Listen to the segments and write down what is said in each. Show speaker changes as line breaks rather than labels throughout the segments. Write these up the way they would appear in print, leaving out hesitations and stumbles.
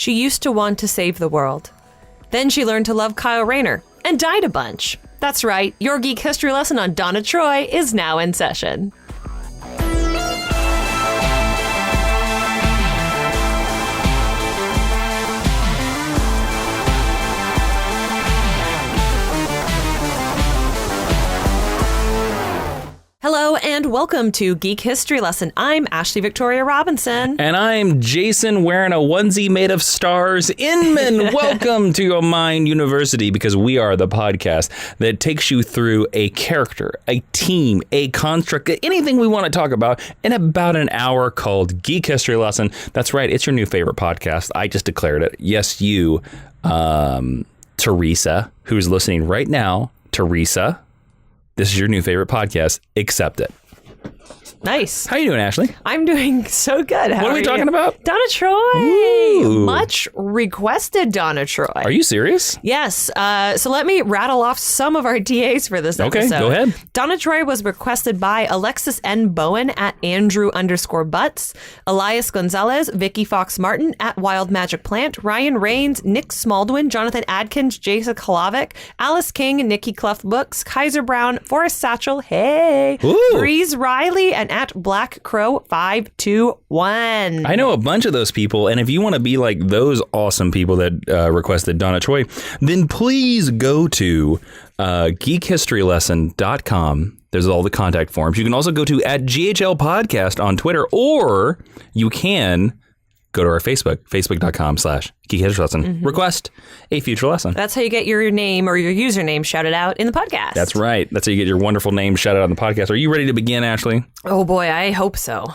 She used to want to save the world. Then she learned to love Kyle Rayner and died a bunch. That's right, your geek history lesson on Donna Troy is now in session. Hello and welcome to Geek History Lesson. I'm Ashley Victoria Robinson.
And I'm Jason wearing a onesie made of stars. Inman, welcome to your Mind University, because we are the podcast that takes you through a character, a team, a construct, anything we want to talk about in about an hour, called Geek History Lesson. That's right, it's your new favorite podcast. I just declared it. Yes, you, Teresa, who's listening right now. Teresa, this is your new favorite podcast. Accept it.
Nice.
How you doing, Ashley?
I'm doing so good.
What are we talking about?
Donna Troy.
Ooh.
Much requested Donna Troy.
Are you serious?
Yes. So let me rattle off some of our DAs for this episode.
Okay, go ahead.
Donna Troy was requested by Alexis N. Bowen at Andrew_Butts, Elias Gonzalez, Vicky Fox Martin at Wild Magic Plant, Ryan Rains, Nick Smaldwin, Jonathan Adkins, Jason Kolovic, Alice King, Nikki Clough Books, Kaiser Brown, Forrest Satchel, hey,
Ooh.
Breeze Riley, and at Black Crow 521.
I know a bunch of those people, and if you want to be like those awesome people that requested Donna Troy, then please go to geekhistorylesson.com. There's all the contact forms. You can also go to at GHL Podcast on Twitter, or you can go to our Facebook, facebook.com/geekhistorylesson. Mm-hmm. Request a future lesson.
That's how you get your name or your username shouted out in the podcast.
That's right. That's how you get your wonderful name shouted out on the podcast. Are you ready to begin, Ashley?
Oh boy, I hope so.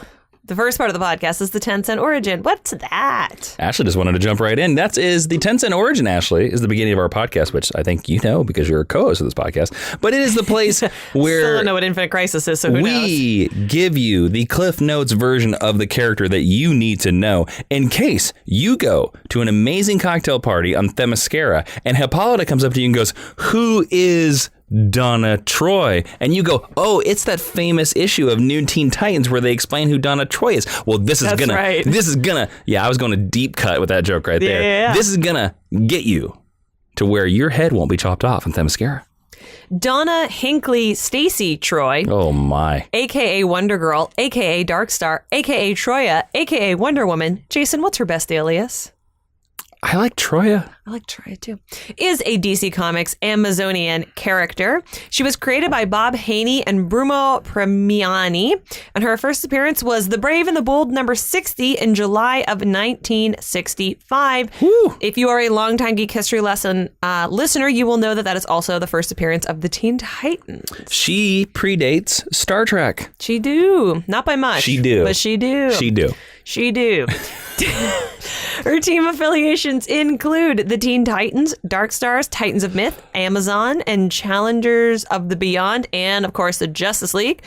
The first part of the podcast is the 10-cent origin. What's that?
Ashley just wanted to jump right in. That is the 10-cent origin, Ashley, is the beginning of our podcast, which I think you know because you're a co-host of this podcast. But it is the place where
Still don't know what Infinite Crisis is, so who knows?
We give you the Cliff Notes version of the character that you need to know in case you go to an amazing cocktail party on Themyscira and Hippolyta comes up to you and goes, "Who is Donna Troy?" And you go, "Oh, it's that famous issue of New Teen Titans where they explain who Donna Troy is." Well, this is gonna, yeah, I was going to deep cut with that joke right there.
Yeah.
This is gonna get you to where your head won't be chopped off in Themyscira.
Donna Hinckley Stacy Troy.
Oh my.
AKA Wonder Girl, AKA Darkstar, AKA Troya, AKA Wonder Woman. Jason, what's her best alias?
I like Troya.
I like Troya too. Is a DC Comics Amazonian character. She was created by Bob Haney and Bruno Premiani, and her first appearance was The Brave and the Bold number 60 in July of 1965.
Woo.
If you are a longtime Geek History Lesson listener, you will know that that is also the first appearance of the Teen Titans.
She predates Star Trek.
She do. Not by much.
She do.
But she do.
She do.
She do. Her team affiliations include the Teen Titans, Dark Stars, Titans of Myth, Amazon, and Challengers of the Beyond, and of course the Justice League.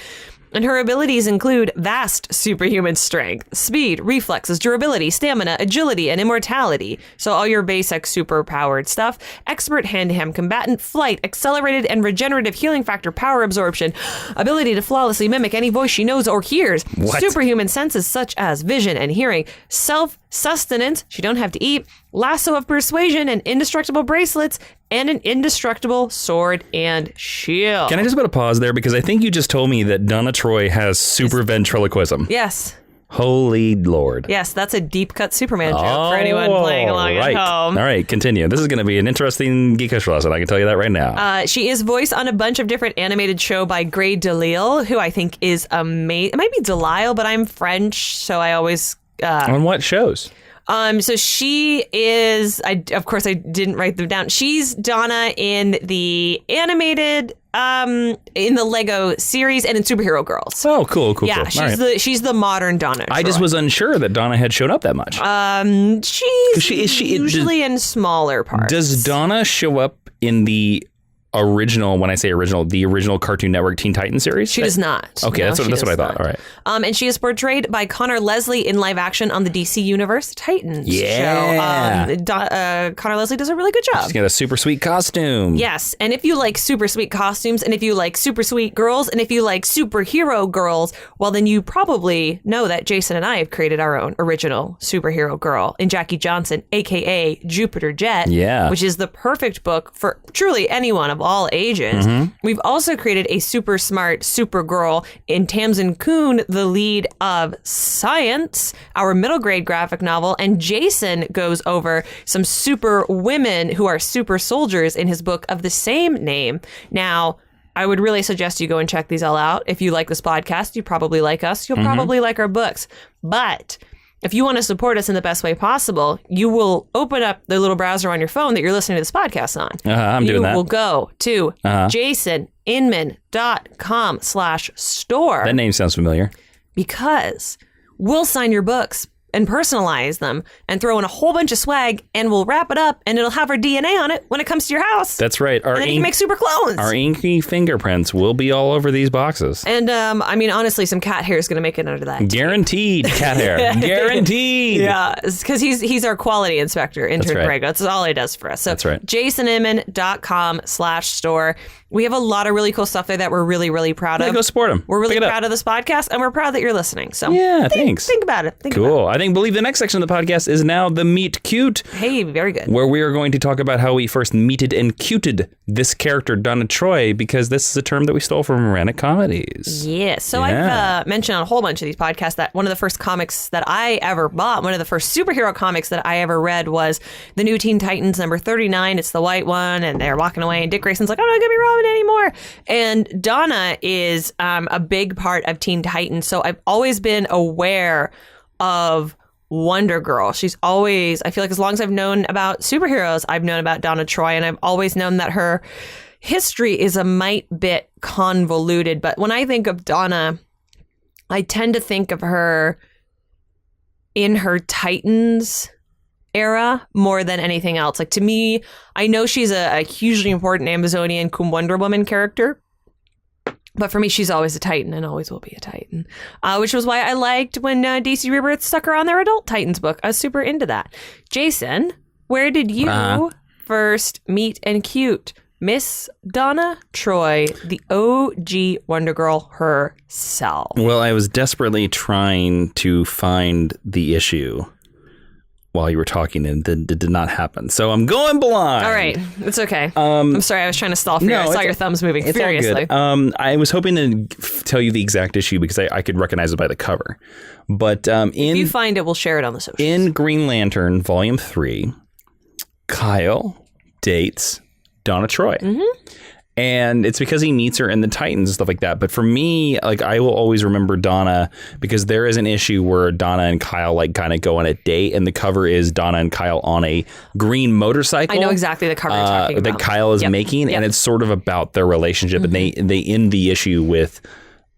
And her abilities include vast superhuman strength, speed, reflexes, durability, stamina, agility, and immortality. So all your basic super-powered stuff. Expert hand-to-hand combatant, flight, accelerated and regenerative healing factor, power absorption, ability to flawlessly mimic any voice she knows or hears.
What?
Superhuman senses such as vision and hearing. Self-sustenance, she don't have to eat. Lasso of persuasion and indestructible bracelets, and an indestructible sword and shield.
Can I just put a pause there? Because I think you just told me that Donna Troy has super ventriloquism.
Yes.
Holy Lord.
Yes, that's a deep cut Superman joke for anyone playing along at home.
All right, continue. This is going to be an interesting Geek History lesson. I can tell you that right now.
She is voiced on a bunch of different animated show by Gray Delisle, who I think is amazing. It might be Delisle, but I'm French, so I always...
On what shows?
So she is, of course I didn't write them down. She's Donna in the animated, in the Lego series and in Superhero Girls.
Oh, cool.
Yeah, she's the modern Donna.
I just was unsure that Donna had shown up that much.
She's usually in smaller parts.
Does Donna show up in the original, when I say original, the original Cartoon Network Teen Titans series?
She does not.
Okay,
No,
that's what I thought.
not.
All right.
And she is portrayed by Connor Leslie in live action on the DC Universe Titans show. Connor Leslie does a really good job.
She's got a super sweet costume.
Yes, and if you like super sweet costumes, and if you like super sweet girls, and if you like superhero girls, well, then you probably know that Jason and I have created our own original superhero girl in Jackie Johnson, a.k.a. Jupiter Jet, which is the perfect book for truly anyone of all ages. We've also created a super smart Supergirl in Tamsin Kuhn, the lead of Science, our middle grade graphic novel, and Jason goes over some super women who are super soldiers in his book of the same name. Now, I would really suggest you go and check these all out. If you like this podcast, you probably like us. You'll probably like our books. But if you want to support us in the best way possible, you will open up the little browser on your phone that you're listening to this podcast on.
I'm doing that.
You will go to jasoninman.com/store.
That name sounds familiar.
Because we'll sign your books and personalize them and throw in a whole bunch of swag, and we'll wrap it up, and it'll have our DNA on it when it comes to your house.
That's right.
And then you can make super clones.
Our inky fingerprints will be all over these boxes.
And I mean, honestly, some cat hair is going to make it under that.
Guaranteed cat hair. Guaranteed.
Yeah, because he's our quality inspector, intern
right.
Greg. That's all he does for us. So
That's right.
jasoninman.com/store. We have a lot of really cool stuff there that we're really, really proud of.
Go support them.
We're really proud of this podcast, and we're proud that you're listening. So
thanks.
Think about it.
Cool. I believe the next section of the podcast is now the Meet Cute.
Hey, very good.
Where we are going to talk about how we first meeted and cuted this character, Donna Troy, because this is a term that we stole from romantic comedies.
Yeah. So I've mentioned on a whole bunch of these podcasts that one of the first comics that I ever bought, one of the first superhero comics that I ever read was the New Teen Titans number 39. It's the white one, and they're walking away, and Dick Grayson's like, I'm not going to be Robin anymore. And Donna is a big part of Teen Titans. So I've always been aware of Wonder Girl. She's always, I feel like as long as I've known about superheroes, I've known about Donna Troy, and I've always known that her history is a mite bit convoluted. But when I think of Donna, I tend to think of her in her Titans era more than anything else. Like, to me, I know she's a hugely important Amazonian Wonder Woman character, but for me, she's always a Titan and always will be a Titan, which was why I liked when DC Rebirth stuck her on their adult Titans book. I was super into that. Jason, where did you first meet and cute Miss Donna Troy, the OG Wonder Girl herself?
Well, I was desperately trying to find the issue while you were talking, and it did not happen. So I'm going blind.
All right. It's okay. I'm sorry. I was trying to stall for you. I saw your thumbs moving furiously.
I was hoping to tell you the exact issue because I could recognize it by the cover. But if
you find it, we'll share it on the socials.
In Green Lantern Volume 3, Kyle dates Donna Troy. And it's because he meets her in the Titans and stuff like that. But for me, like, I will always remember Donna because there is an issue where Donna and Kyle like kind of go on a date, and the cover is Donna and Kyle on a green motorcycle.
I know exactly the cover you're talking about.
That Kyle is making, and it's sort of about their relationship. And they end the issue with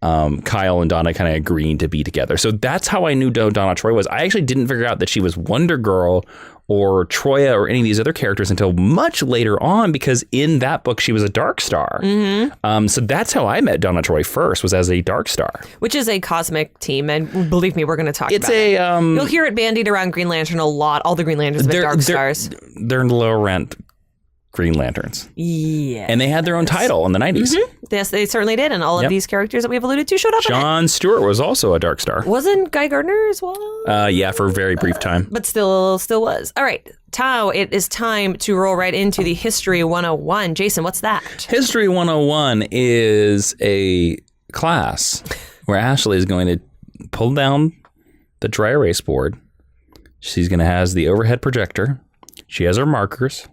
Kyle and Donna kind of agreeing to be together. So that's how I knew Donna Troy was. I actually didn't figure out that she was Wonder Girl or Troya or any of these other characters until much later on, because in that book she was a Dark Star. So that's how I met Donna Troy first, was as a Dark Star,
which is a cosmic team, and believe me, we're going to talk about it. You'll hear it bandied around Green Lantern a lot. All the Green Lanterns have been Dark Stars.
They're low rent Green Lanterns.
Yeah.
And they had their own title in the 90s.
Yes, they certainly did. And all of these characters that we've alluded to showed up in it.
John Stewart was also a Dark Star.
Wasn't Guy Gardner as well?
Yeah, for a very brief time.
But still was. All right, Tao, it is time to roll right into the History 101. Jason, what's that? History
101 is a class where Ashley is going to pull down the dry erase board. She's going to have the overhead projector. She has her markers.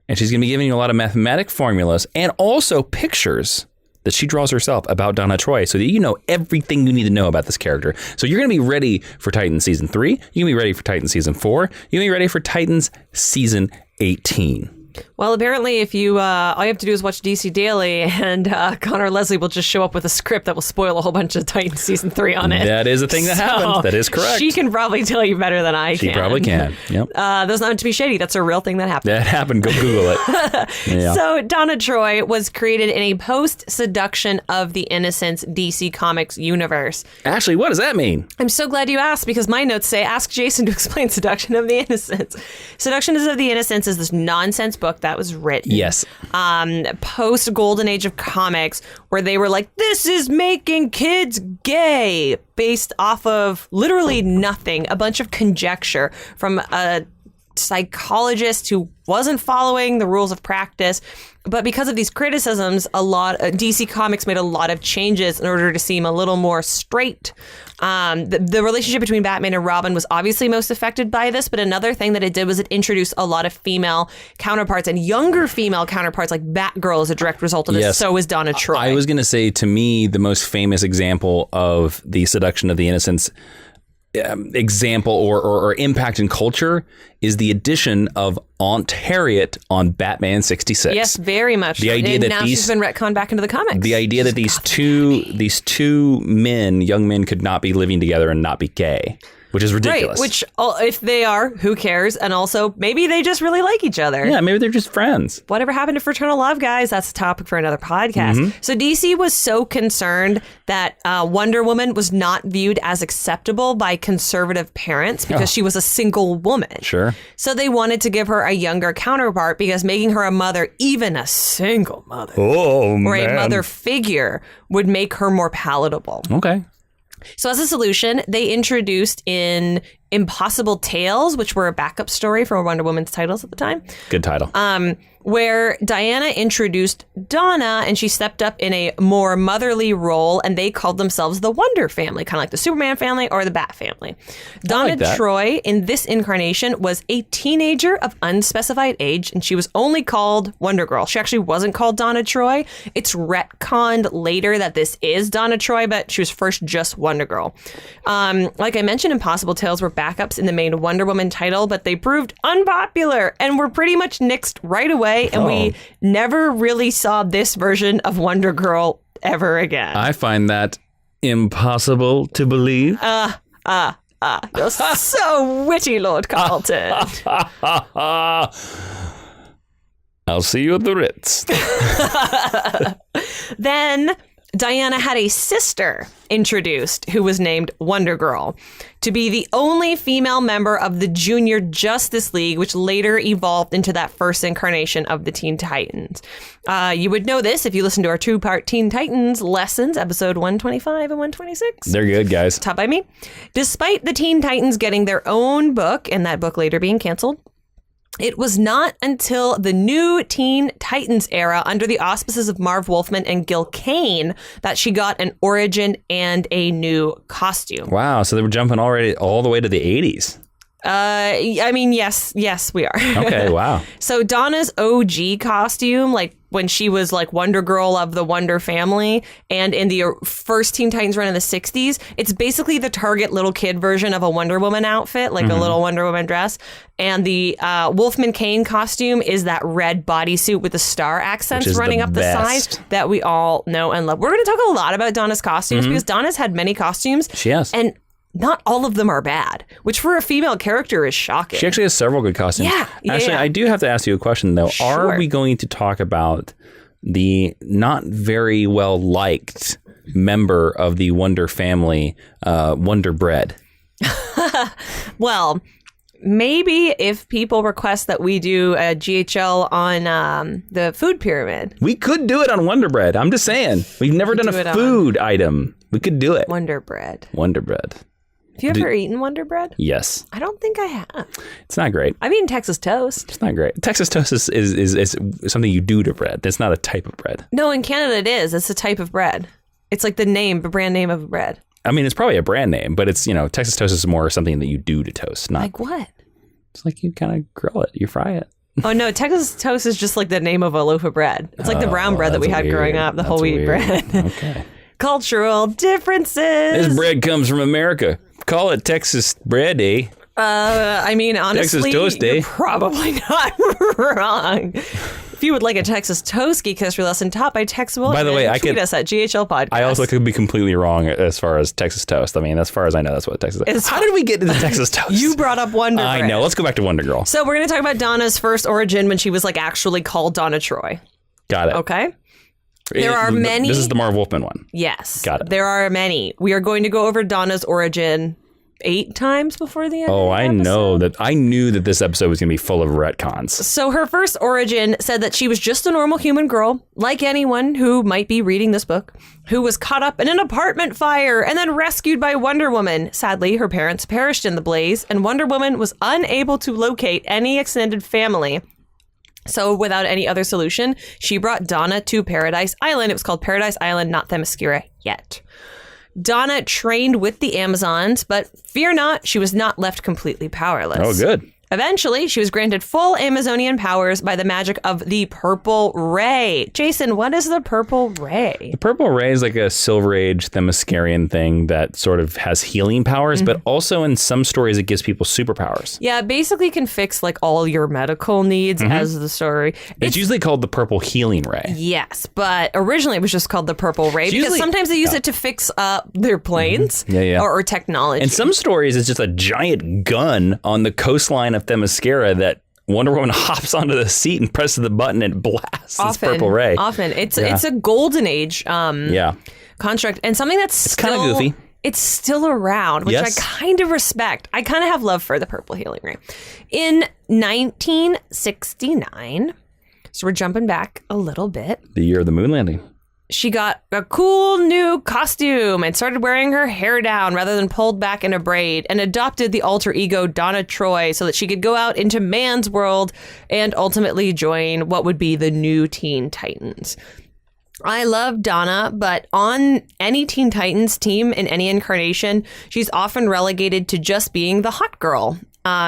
And she's going to be giving you a lot of mathematic formulas and also pictures that she draws herself about Donna Troy, so that you know everything you need to know about this character. So you're going to be ready for Titans Season 3. You're going to be ready for Titans Season 4. You're going to be ready for Titans Season 18.
Well, apparently, if you all you have to do is watch DC Daily, and Connor Leslie will just show up with a script that will spoil a whole bunch of Titans season 3 on it.
That is a thing that happened. That is correct.
She can probably tell you better than I can.
She probably can. Yep.
That's not to be shady. That's a real thing that happened.
That happened. Go Google it. Yeah.
So Donna Troy was created in a post-Seduction of the Innocents DC Comics universe.
Ashley, what does that mean? I'm
so glad you asked, because my notes say, ask Jason to explain Seduction of the Innocents. Seduction of the Innocents is this nonsense book that was written.
Yes.
Post Golden Age of Comics, where they were like, this is making kids gay, based off of literally nothing, a bunch of conjecture from a psychologist who wasn't following the rules of practice. But because of these criticisms, DC Comics made a lot of changes in order to seem a little more straight. The relationship between Batman and Robin was obviously most affected by this, but another thing that it did was it introduced a lot of female counterparts and younger female counterparts, like Batgirl, as a direct result of this. Yes. So is Donna Troy.
I was going to say, to me, the most famous example of the Seduction of the Innocents example or impact in culture is the addition of Aunt Harriet on Batman 66.
Yes, very much. The idea and that now she's been retconned back into the comics.
The idea that these two men, young men, could not be living together and not be gay, which is ridiculous.
Right, which if they are, who cares? And also, maybe they just really like each other.
Yeah, maybe they're just friends.
Whatever happened to fraternal love, guys? That's a topic for another podcast. Mm-hmm. So DC was so concerned that Wonder Woman was not viewed as acceptable by conservative parents because she was a single woman.
Sure.
So they wanted to give her a younger counterpart, because making her a mother, even a single mother, or a mother figure, would make her more palatable.
Okay.
So as a solution, they introduced in Impossible Tales, which were a backup story for Wonder Woman's titles at the time.
Good title.
Where Diana introduced Donna, and she stepped up in a more motherly role, and they called themselves the Wonder Family, kind of like the Superman family or the Bat Family. Donna Troy, in this incarnation, was a teenager of unspecified age, and she was only called Wonder Girl. She actually wasn't called Donna Troy. It's retconned later that this is Donna Troy, but she was first just Wonder Girl. Like I mentioned, Impossible Tales were backups in the main Wonder Woman title, but they proved unpopular and were pretty much nixed right away. And we never really saw this version of Wonder Girl ever again.
I find that impossible to believe.
You're so witty, Lord Carlton.
I'll see you at the Ritz.
Then Diana had a sister introduced who was named Wonder Girl to be the only female member of the Junior Justice League, which later evolved into that first incarnation of the Teen Titans. You would know this if you listen to our 2-part Teen Titans lessons, episode 125 and 126.
They're good, guys.
Taught by me. Despite the Teen Titans getting their own book, and that book later being canceled, it was not until the new Teen Titans era, under the auspices of Marv Wolfman and Gil Kane, that she got an origin and a new costume.
Wow, so they were jumping already all the way to the 80s.
I mean, yes, we are.
Okay, wow.
So Donna's OG costume, like when she was like Wonder Girl of the Wonder Family, and in the first Teen Titans run in the 60s, it's basically the Target little kid version of a Wonder Woman outfit, like a little Wonder Woman dress. And the Wolfman Kane costume is that red bodysuit with the star accents running up the side that we all know and love. We're going to talk a lot about Donna's costumes because Donna's had many costumes.
She has.
And not all of them are bad, which for a female character is shocking.
She actually has several good costumes.
Yeah.
Actually, I do have to ask you a question, though.
Sure.
Are we going to talk about the not very well-liked member of the Wonder Family, Wonder Bread?
Well, maybe if people request that we do a GHL on the food pyramid.
We could do it on Wonder Bread. I'm just saying. We've never done a food item. We could do it.
Wonder Bread.
Wonder Bread.
Have you ever eaten Wonder Bread?
Yes.
I don't think I have.
It's not great.
I've eaten Texas toast.
It's not great. Texas toast is something you do to bread. It's not a type of bread.
No, in Canada it is. It's a type of bread. It's like the brand name of bread.
I mean, it's probably a brand name, but it's, Texas toast is more something that you do to toast. Not
like what?
It's like you kind of grill it. You fry it.
Oh, no. Texas toast is just like the name of a loaf of bread. It's like the brown bread that we had growing up, the whole wheat bread.
Okay.
Cultural differences.
This bread comes from America. Call it Texas bread, eh?
I mean, honestly,
Texas toast, eh?
you're probably not wrong. If you would like a Texas Toast Geek History lesson taught by Tex Wilson,
By the way,
tweet us at GHL Podcast.
I also could be completely wrong as far as Texas toast. I mean, as far as I know, that's what Texas is. How did we get into Texas toast?
You brought up Wonder
I
Bread.
know. Let's go back to Wonder Girl.
So we're going to talk about Donna's first origin when she was like actually called Donna Troy.
Got it.
Okay. There are many.
This is the Marv Wolfman one.
Yes.
Got it.
There are many. We are going to go over Donna's origin 8 times before the end.
Oh,
of the
I
episode.
know that. I knew that this episode was going to be full of retcons.
So her first origin said that she was just a normal human girl, like anyone who might be reading this book, who was caught up in an apartment fire and then rescued by Wonder Woman. Sadly, her parents perished in the blaze, and Wonder Woman was unable to locate any extended family. So without any other solution, she brought Donna to Paradise Island. It was called Paradise Island, not Themyscira yet. Donna trained with the Amazons, but fear not, she was not left completely powerless.
Oh, good.
Eventually, she was granted full Amazonian powers by the magic of the Purple Ray. Jason, what is the Purple Ray?
The Purple Ray is like a Silver Age Themyscirian thing that sort of has healing powers, but also in some stories it gives people superpowers.
Yeah, it basically can fix like all your medical needs as the story.
It's usually called the Purple Healing Ray.
Yes, but originally it was just called the Purple Ray because
usually-
sometimes they use it to fix their planes or technology.
In some stories, it's just a giant gun on the coastline of Themyscira that Wonder Woman hops onto the seat and presses the button and blasts this Purple Ray.
Often. It's a golden age construct and something that's
It's kind of goofy.
It's still around, which
Yes.
I kind of respect. I kind of have love for the Purple Healing Ray. In 1969, so we're jumping back a little bit,
The year of the moon landing.
she got a cool new costume and started wearing her hair down rather than pulled back in a braid, and adopted the alter ego Donna Troy so that she could go out into man's world and ultimately join what would be the new Teen Titans. I love Donna, but on any Teen Titans team in any incarnation, she's often relegated to just being the hot girl.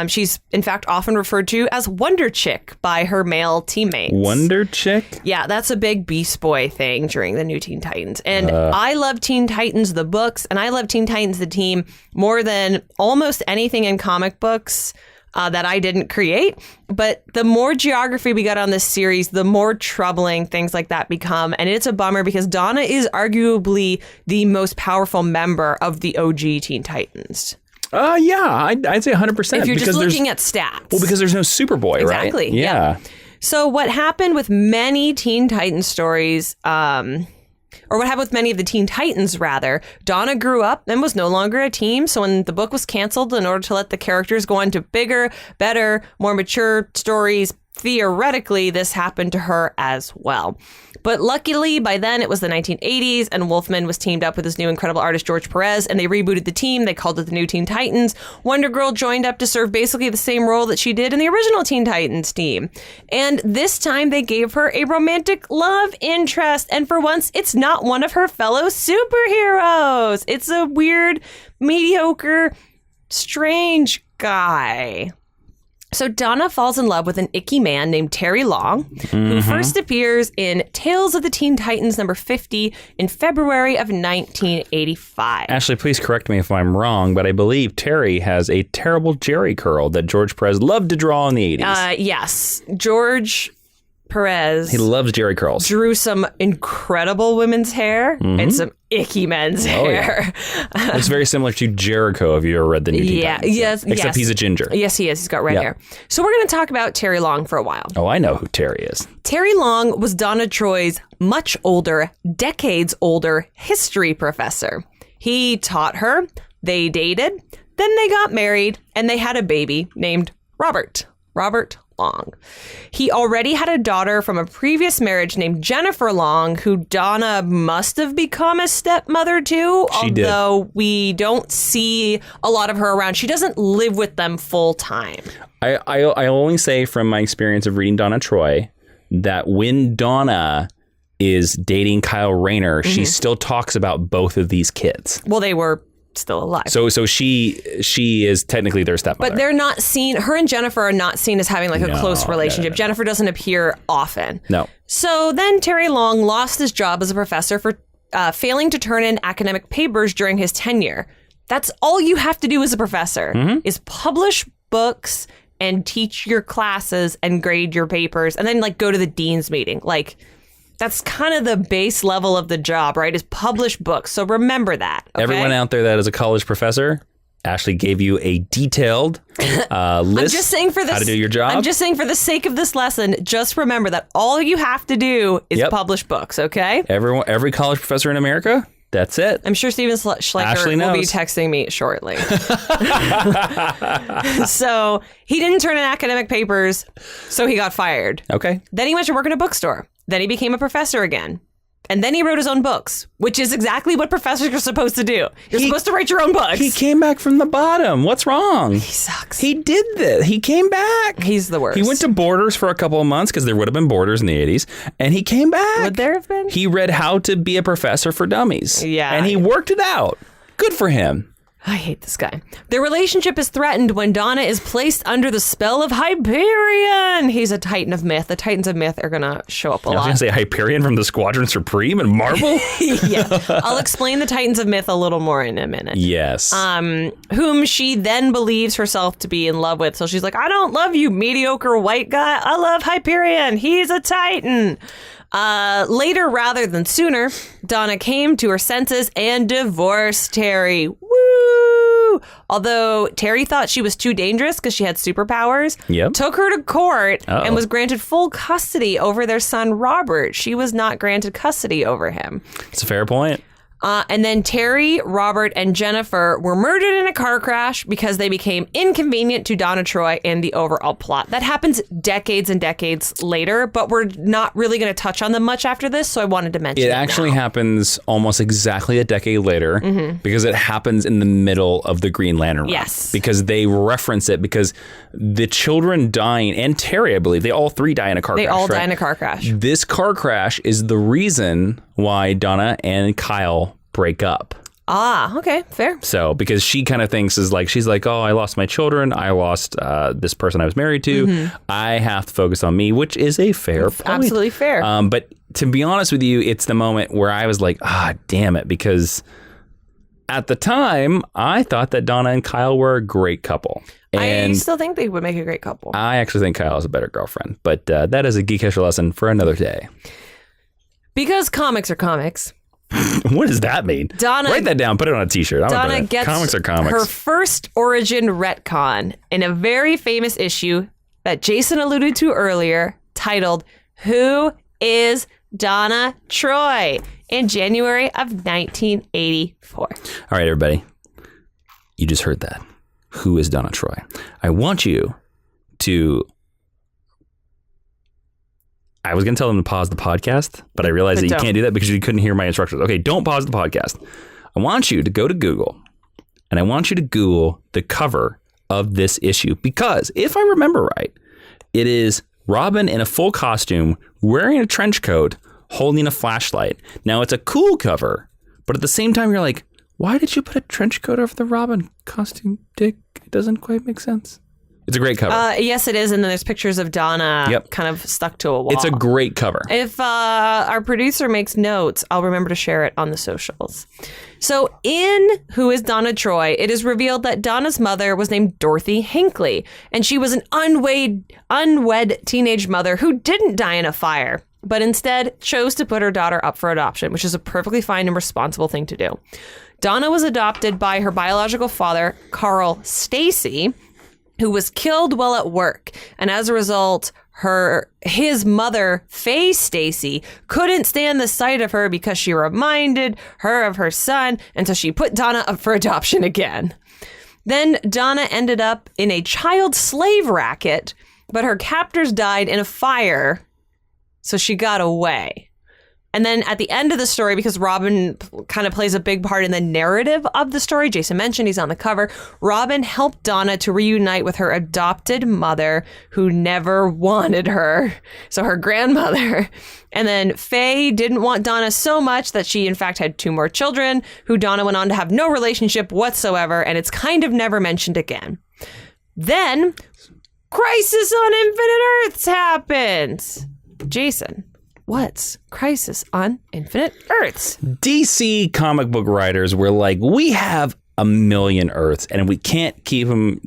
She's, in fact, often referred to as Wonder Chick by her male teammates.
Wonder Chick?
Yeah, that's a big Beast Boy thing during the new Teen Titans. And I love Teen Titans, the books, and I love Teen Titans, the team, more than almost anything in comic books that I didn't create. But the more geography we got on this series, the more troubling things like that become. And it's a bummer because Donna is arguably the most powerful member of the OG Teen Titans.
Yeah, I'd say 100%.
If you're just looking at stats.
Well, because there's no Superboy, right?
Exactly.
Yeah.
So what happened with many Teen Titans stories, or what happened with many of the Teen Titans, rather, Donna grew up and was no longer a team. So when the book was canceled, in order to let the characters go on to bigger, better, more mature stories, theoretically, this happened to her as well. But luckily, by then, it was the 1980s, and Wolfman was teamed up with his new incredible artist, George Perez, and they rebooted the team. They called it the New Teen Titans. Wonder Girl joined up to serve basically the same role that she did in the original Teen Titans team. And this time, they gave her a romantic love interest, and for once, it's not one of her fellow superheroes. It's a weird, mediocre, strange guy. So Donna falls in love with an icky man named Terry Long, who first appears in Tales of the Teen Titans number 50 in February of 1985.
Ashley, please correct me if I'm wrong, but I believe Terry has a terrible Jerry curl that George Perez loved to draw in the 80s.
Yes, George Perez.
He loves Jerry curls.
Drew some incredible women's hair and some icky men's hair.
Yeah. It's very similar to Jericho, if you ever read the New Teen Titans.
Yes.
Except he's a ginger.
Yes, he is. He's got red hair. So we're going to talk about Terry Long for a while.
Oh, I know who Terry is.
Terry Long was Donna Troy's much older, decades older history professor. He taught her, they dated, then they got married, and they had a baby named Robert Long. He already had a daughter from a previous marriage named Jennifer Long, who Donna must have become a stepmother to, although we don't see a lot of her around. She doesn't live with them full time.
I only say from my experience of reading Donna Troy that when Donna is dating Kyle Rayner, she still talks about both of these kids.
Well, they were still alive.
So she is technically their stepmother.
But they're not seen, her and Jennifer are not seen as having like a close relationship.
No.
Jennifer doesn't appear often.
No.
So then Terry Long lost his job as a professor for failing to turn in academic papers during his tenure. That's all you have to do as a professor is publish books and teach your classes and grade your papers and then like go to the dean's meeting. Like that's kind of the base level of the job, right? Is publish books. So remember that. Okay?
Everyone out there that is a college professor, Ashley gave you a detailed list
I'm just saying for this,
how to do your job.
I'm just saying for the sake of this lesson, just remember that all you have to do is publish books, okay?
Every college professor in America, that's it.
I'm sure Steven Schleicher will be texting me shortly. So he didn't turn in academic papers, so he got fired.
Okay.
Then he went to work in a bookstore. Then he became a professor again. And then he wrote his own books, which is exactly what professors are supposed to do. You're supposed to write your own books.
He came back from the bottom. What's wrong?
He sucks.
He did this. He came back.
He's the worst.
He went to Borders for a couple of months because there would have been Borders in the 80s. And he came back.
Would there have been?
He read How to Be a Professor for Dummies.
Yeah.
And he worked it out. Good for him.
I hate this guy. Their relationship is threatened when Donna is placed under the spell of Hyperion. He's a Titan of Myth. The Titans of Myth are going to show up a lot.
I was going to say Hyperion from the Squadron Supreme and Marvel?
Yeah. I'll explain the Titans of Myth a little more in a minute.
Yes.
Whom she then believes herself to be in love with. So she's like, I don't love you, mediocre white guy. I love Hyperion. He's a Titan. Later, rather than sooner, Donna came to her senses and divorced Terry. Woo! Although Terry thought she was too dangerous because she had superpowers, took her to court and was granted full custody over their son, Robert. She was not granted custody over him.
It's a fair point.
And then Terry, Robert, and Jennifer were murdered in a car crash because they became inconvenient to Donna Troy and the overall plot. That happens decades and decades later, but we're not really going to touch on them much after this, so I wanted to mention it.
It actually happens almost exactly a decade later because it happens in the middle of the Green Lantern run.
Yes.
Because they reference it because the children dying, and Terry, I believe, they all three die in a car crash.
They all die in a car crash.
This car crash is the reason why Donna and Kyle break up.
Ah, okay, fair.
So, because she kind of thinks she's like, oh, I lost my children. I lost this person I was married to. I have to focus on me, which is a fair point.
Absolutely fair.
But to be honest with you, it's the moment where I was like, damn it. Because at the time, I thought that Donna and Kyle were a great couple. And
I still think they would make a great couple.
I actually think Kyle is a better girlfriend. But that is a Geek history lesson for another day.
Because comics are comics.
What does that mean?
Donna,
write that down. Put it on a t-shirt.
Donna gets
comics are comics.
Her first origin retcon in a very famous issue that Jason alluded to earlier, titled "Who is Donna Troy?" in January of 1984.
All right, everybody. You just heard that. Who is Donna Troy? I want you to... I was going to tell them to pause the podcast, but I realized that you can't do that because you couldn't hear my instructions. Okay, don't pause the podcast. I want you to go to Google, and I want you to Google the cover of this issue because if I remember right, it is Robin in a full costume, wearing a trench coat, holding a flashlight. Now, it's a cool cover, but at the same time, you're like, why did you put a trench coat over the Robin costume, Dick? It doesn't quite make sense. It's a great cover.
Yes, it is. And then there's pictures of Donna kind of stuck to a wall.
It's a great cover.
If our producer makes notes, I'll remember to share it on the socials. So in Who is Donna Troy, it is revealed that Donna's mother was named Dorothy Hinckley, and she was an unwed teenage mother who didn't die in a fire, but instead chose to put her daughter up for adoption, which is a perfectly fine and responsible thing to do. Donna was adopted by her biological father, Carl Stacy, who was killed while at work. And as a result, his mother, Faye Stacy, couldn't stand the sight of her because she reminded her of her son. And so she put Donna up for adoption again. Then Donna ended up in a child slave racket, but her captors died in a fire. So she got away. And then at the end of the story, because Robin kind of plays a big part in the narrative of the story, Jason mentioned he's on the cover, Robin helped Donna to reunite with her adopted mother who never wanted her. So her grandmother. And then Faye didn't want Donna so much that she in fact had 2 more children who Donna went on to have no relationship whatsoever. And it's kind of never mentioned again. Then Crisis on Infinite Earths happens. Jason, what's Crisis on Infinite Earths?
DC comic book writers were like, we have 1 million Earths, and we can't keep them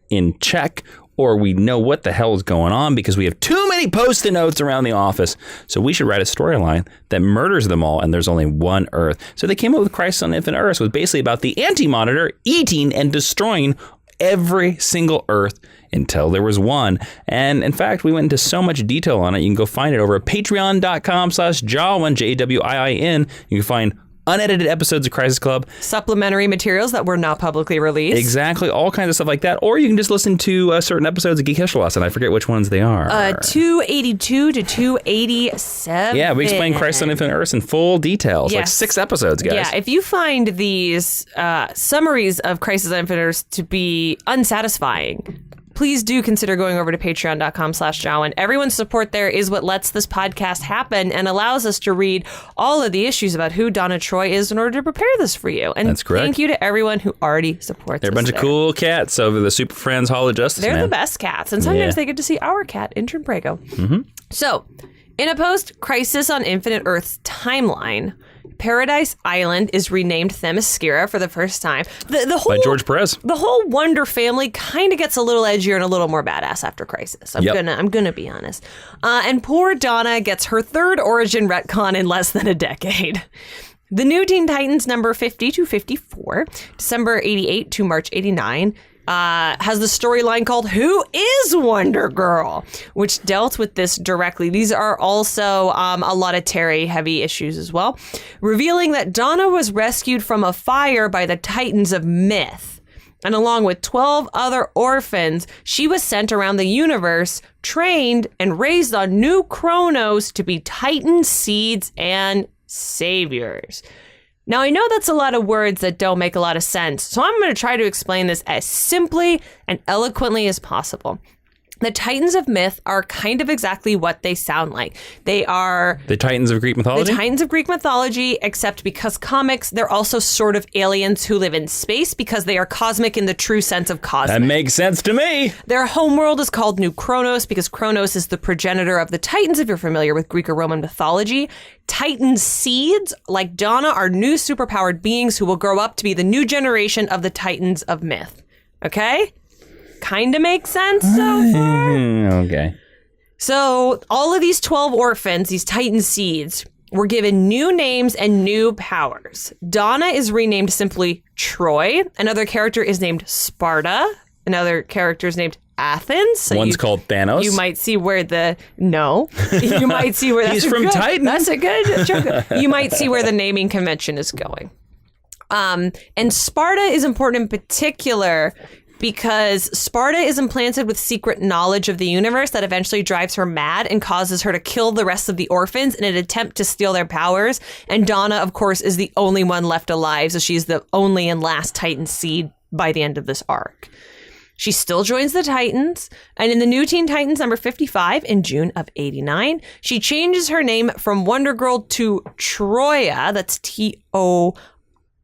in check, or we know what the hell is going on because we have too many Post-it notes around the office. So we should write a storyline that murders them all, and there's only one Earth. So they came up with Crisis on Infinite Earths, was basically about the Anti-Monitor eating and destroying every single Earth until there was one. And in fact, we went into so much detail on it. You can go find it over at patreon.com/Jawiin, Jawiin. You can find unedited episodes of Crisis Club.
Supplementary materials that were not publicly released.
Exactly. All kinds of stuff like that. Or you can just listen to certain episodes of Geek History Lesson. I forget which ones they are.
282 to 287.
Yeah, we explain Crisis on Infinite Earths in full details.
Yes.
Like 6 episodes, guys.
Yeah, if you find these summaries of Crisis on Infinite Earths to be unsatisfying, please do consider going over to patreon.com/Jawiin. Everyone's support there is what lets this podcast happen and allows us to read all of the issues about who Donna Troy is in order to prepare this for you. And
that's correct.
Thank you to everyone who already supports us.
They're a bunch of cool cats over the Super Friends Hall of Justice,
They're
man.
the best cats. And sometimes they get to see our cat, Intern Prego. Mm-hmm. So, in a post-Crisis on Infinite Earths timeline, Paradise Island is renamed Themyscira for the first time. The whole,
by George Perez.
The whole Wonder family kind of gets a little edgier and a little more badass after Crisis. I'm gonna be honest. And poor Donna gets her third origin retcon in less than a decade. The new Teen Titans number 50 to 54, December 88 to March 89, has the storyline called Who is Wonder Girl, which dealt with this directly. These are also a lot of Terry-heavy issues as well, revealing that Donna was rescued from a fire by the Titans of Myth. And along with 12 other orphans, she was sent around the universe, trained, and raised on New Chronos to be Titan seeds and saviors. Now, I know that's a lot of words that don't make a lot of sense, so I'm going to try to explain this as simply and eloquently as possible. The Titans of Myth are kind of exactly what they sound like. They are
the Titans of Greek mythology?
The Titans of Greek mythology, except because comics, they're also sort of aliens who live in space because they are cosmic in the true sense of cosmic.
That makes sense to me.
Their homeworld is called New Chronos because Chronos is the progenitor of the Titans, if you're familiar with Greek or Roman mythology. Titan seeds, like Donna, are new superpowered beings who will grow up to be the new generation of the Titans of Myth. Okay? Kind of makes sense so far.
Okay.
So all of these 12 orphans, these Titan seeds, were given new names and new powers. Donna is renamed simply Troy. Another character is named Sparta. Another character is named Athens. So
one's called Thanos.
You might see where you might see where
he's from Titan.
That's a good joke. You might see where the naming convention is going. And Sparta is important in particular because Sparta is implanted with secret knowledge of the universe that eventually drives her mad and causes her to kill the rest of the orphans in an attempt to steal their powers. And Donna, of course, is the only one left alive, so she's the only and last Titan seed by the end of this arc. She still joins the Titans, and in the new Teen Titans number 55 in June of 89, she changes her name from Wonder Girl to Troia, that's Troia.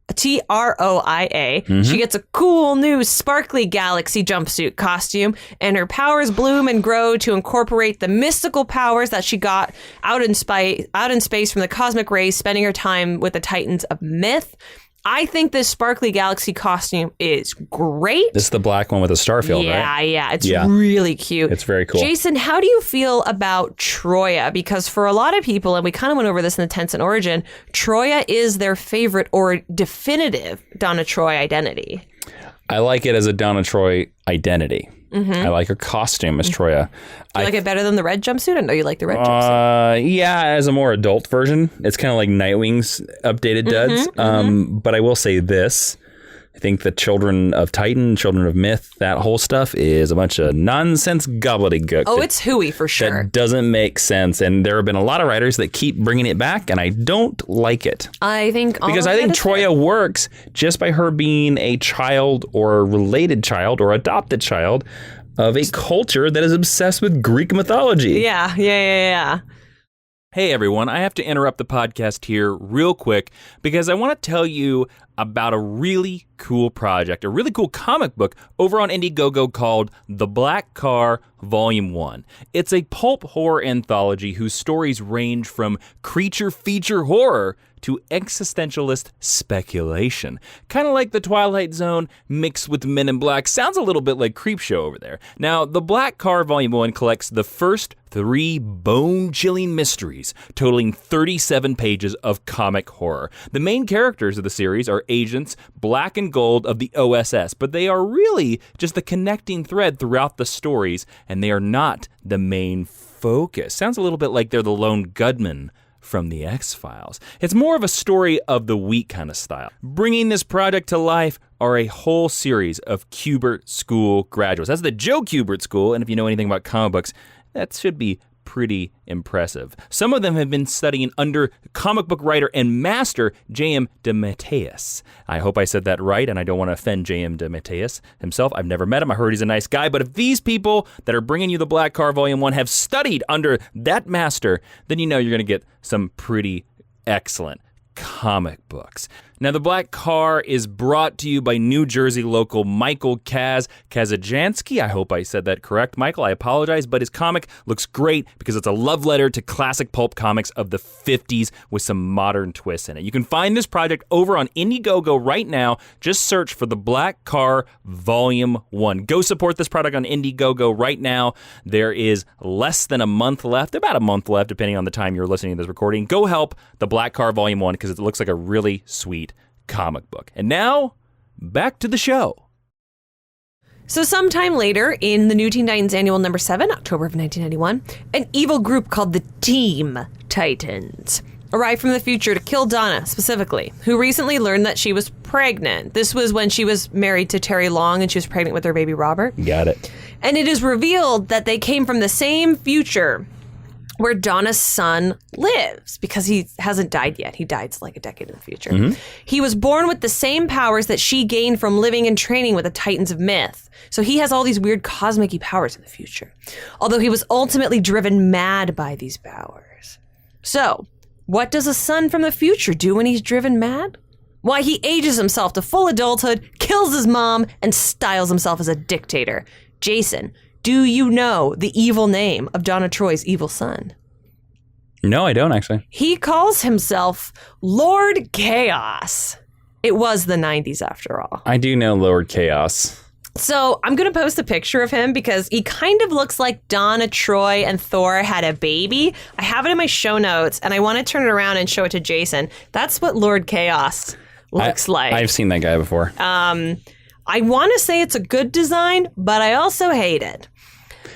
Mm-hmm. She gets a cool new sparkly galaxy jumpsuit costume, and her powers bloom and grow to incorporate the mystical powers that she got out in space from the cosmic rays, spending her time with the Titans of Myth. I think this sparkly galaxy costume is great.
This is the black one with a starfield, right?
Yeah. It's really cute.
It's very cool.
Jason, how do you feel about Troia? Because for a lot of people, and we kind of went over this in the Tense and Origin, Troia is their favorite or definitive Donna Troy identity.
I like it as a Donna Troy identity. Mm-hmm. I like her costume as Troia.
Do you like it better than the red jumpsuit? I know you like the red jumpsuit.
Yeah, as a more adult version. It's kind of like Nightwing's updated duds. But I will say this. I think the Children of Titan, Children of Myth, that whole stuff is a bunch of nonsense gobbledygook.
Oh, it's hooey for sure.
That doesn't make sense. And there have been a lot of writers that keep bringing it back, and I don't like it.
I think
Troia works just by her being a child or a related child or adopted child of a culture that is obsessed with Greek mythology.
Yeah.
Hey everyone, I have to interrupt the podcast here real quick because I want to tell you about a really cool project, a really cool comic book over on Indiegogo called The Black Car Volume 1. It's a pulp horror anthology whose stories range from creature feature horror to existentialist speculation. Kind of like The Twilight Zone mixed with Men in Black. Sounds a little bit like Creepshow over there. Now, The Black Car Volume 1 collects the first 3 bone-chilling mysteries, totaling 37 pages of comic horror. The main characters of the series are agents Black and Gold of the OSS, but they are really just the connecting thread throughout the stories, and they are not the main focus. Sounds a little bit like they're the lone gunman from the X-Files. It's more of a story of the week kind of style. Bringing this project to life are a whole series of Kubert School graduates. That's the Joe Kubert School, and if you know anything about comic books, that should be pretty impressive. Some of them have been studying under comic book writer and master J.M. DeMatteis. I hope I said that right, and I don't want to offend J.M. DeMatteis himself. I've never met him. I heard he's a nice guy, but if these people that are bringing you The Black Car Volume 1 have studied under that master, then you know you're going to get some pretty excellent comic books. Now, The Black Car is brought to you by New Jersey local Michael Kazajansky. I hope I said that correct, Michael. I apologize, but his comic looks great because it's a love letter to classic pulp comics of the 50s with some modern twists in it. You can find this project over on Indiegogo right now. Just search for The Black Car Volume 1. Go support this product on Indiegogo right now. There is less than a month left, about a month left, depending on the time you're listening to this recording. Go help The Black Car Volume 1 because it looks like a really sweet comic book. And now, back to the show.
So sometime later, in the New Teen Titans Annual number 7, October of 1991, an evil group called the Team Titans arrived from the future to kill Donna, specifically, who recently learned that she was pregnant. This was when she was married to Terry Long and she was pregnant with her baby Robert.
Got it.
And it is revealed that they came from the same future where Donna's son lives, because he hasn't died yet. He died like a decade in the future. Mm-hmm. He was born with the same powers that she gained from living and training with the Titans of Myth. So he has all these weird cosmic-y powers in the future, although he was ultimately driven mad by these powers. So, what does a son from the future do when he's driven mad? Why, he ages himself to full adulthood, kills his mom, and styles himself as a dictator. Jason, do you know the evil name of Donna Troy's evil son?
No, I don't actually.
He calls himself Lord Chaos. It was the 90s after all.
I do know Lord Chaos.
So I'm going to post a picture of him because he kind of looks like Donna Troy and Thor had a baby. I have it in my show notes and I want to turn it around and show it to Jason. That's what Lord Chaos looks like.
I've seen that guy before.
I want to say it's a good design, but I also hate it.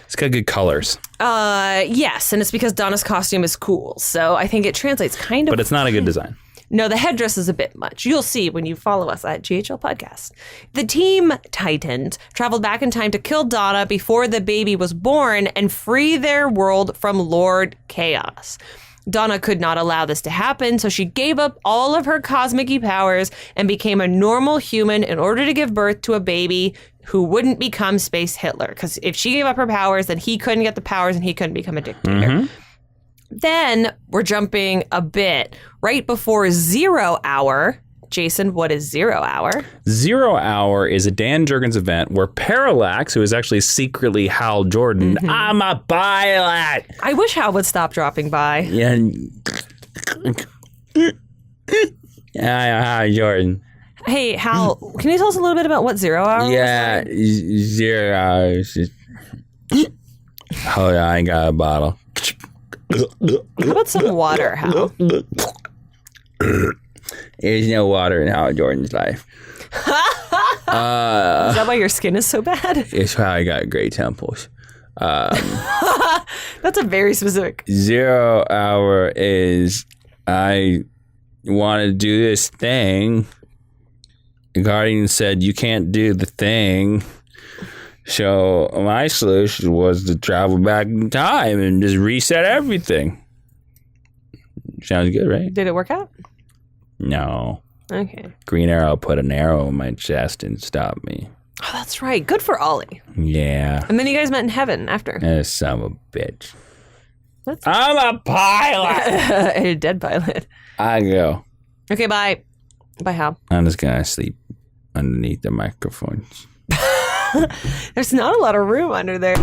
It's got good colors.
Yes, and it's because Donna's costume is cool, so I think it translates kind of.
But it's not a good design.
No, the headdress is a bit much. You'll see when you follow us at GHL Podcast. The Team Titans traveled back in time to kill Donna before the baby was born and free their world from Lord Chaos. Donna could not allow this to happen, so she gave up all of her cosmic-y powers and became a normal human in order to give birth to a baby who wouldn't become Space Hitler. Because if she gave up her powers, then he couldn't get the powers and he couldn't become a dictator. Mm-hmm. Then we're jumping a bit right before 0 Hour. Jason, what is 0 Hour?
0 Hour is a Dan Jurgens event where Parallax, who is actually secretly Hal Jordan, I'm a pilot.
I wish Hal would stop dropping by.
Yeah. Hal Jordan.
Hey, Hal, can you tell us a little bit about what 0 Hour is?
Yeah, 0 Hour is just... Hold on, I got a bottle.
How about some water, Hal?
There's no water in Hal Jordan's life.
Is that why your skin is so bad?
It's how I got great temples.
That's a very specific.
0 Hour is I want to do this thing. The Guardian said you can't do the thing. So my solution was to travel back in time and just reset everything. Sounds good, right?
Did it work out?
No.
Okay.
Green Arrow put an arrow in my chest and stopped me.
Oh, that's right. Good for Ollie.
Yeah.
And then you guys met in heaven after.
Son of a bitch. I'm a pilot.
A dead pilot.
I go.
Okay, bye. By how?
I'm just going to sleep underneath the microphones.
There's not a lot of room under there.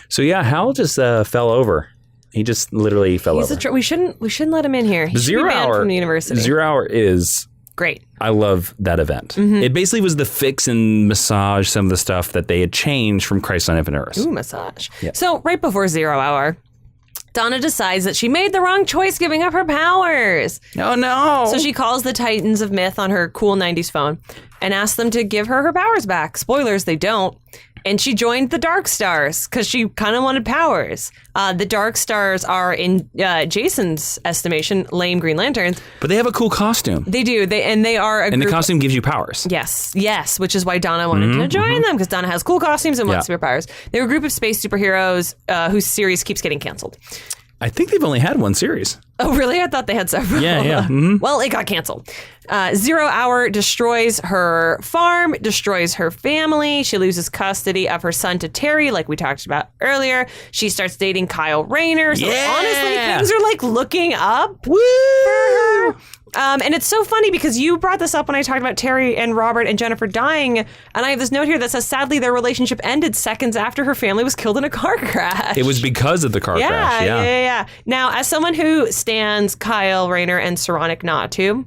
So yeah, Hal just fell over. He just literally fell over.
We shouldn't let him in here. He should be banned from the university.
0 Hour is
great.
I love that event. It basically was the fix and massage some of the stuff that they had changed from Crisis on Infinite Earths.
Ooh, massage. Yeah. So right before 0 Hour, Donna decides that she made the wrong choice giving up her powers.
Oh, no.
So she calls the Titans of Myth on her cool 90s phone and asks them to give her powers back. Spoilers, they don't. And she joined the Dark Stars because she kind of wanted powers. The Dark Stars are, in Jason's estimation, lame Green Lanterns.
But they have a cool costume.
They do. They are a
And
group.
the costume gives you powers.
Yes, which is why Donna wanted to join them, because Donna has cool costumes and wants superpowers. They're a group of space superheroes whose series keeps getting canceled.
I think they've only had one series.
Oh, really? I thought they had several.
Yeah.
Well, it got canceled. 0 Hour destroys her farm, destroys her family. She loses custody of her son to Terry, like we talked about earlier. She starts dating Kyle Rayner. So honestly, things are like looking up for her. And it's so funny because you brought this up when I talked about Terry and Robert and Jennifer dying. And I have this note here that says, sadly, their relationship ended seconds after her family was killed in a car crash.
It was because of the car crash.
Yeah. Now, as someone who stands Kyle Rayner and Saronic Natu,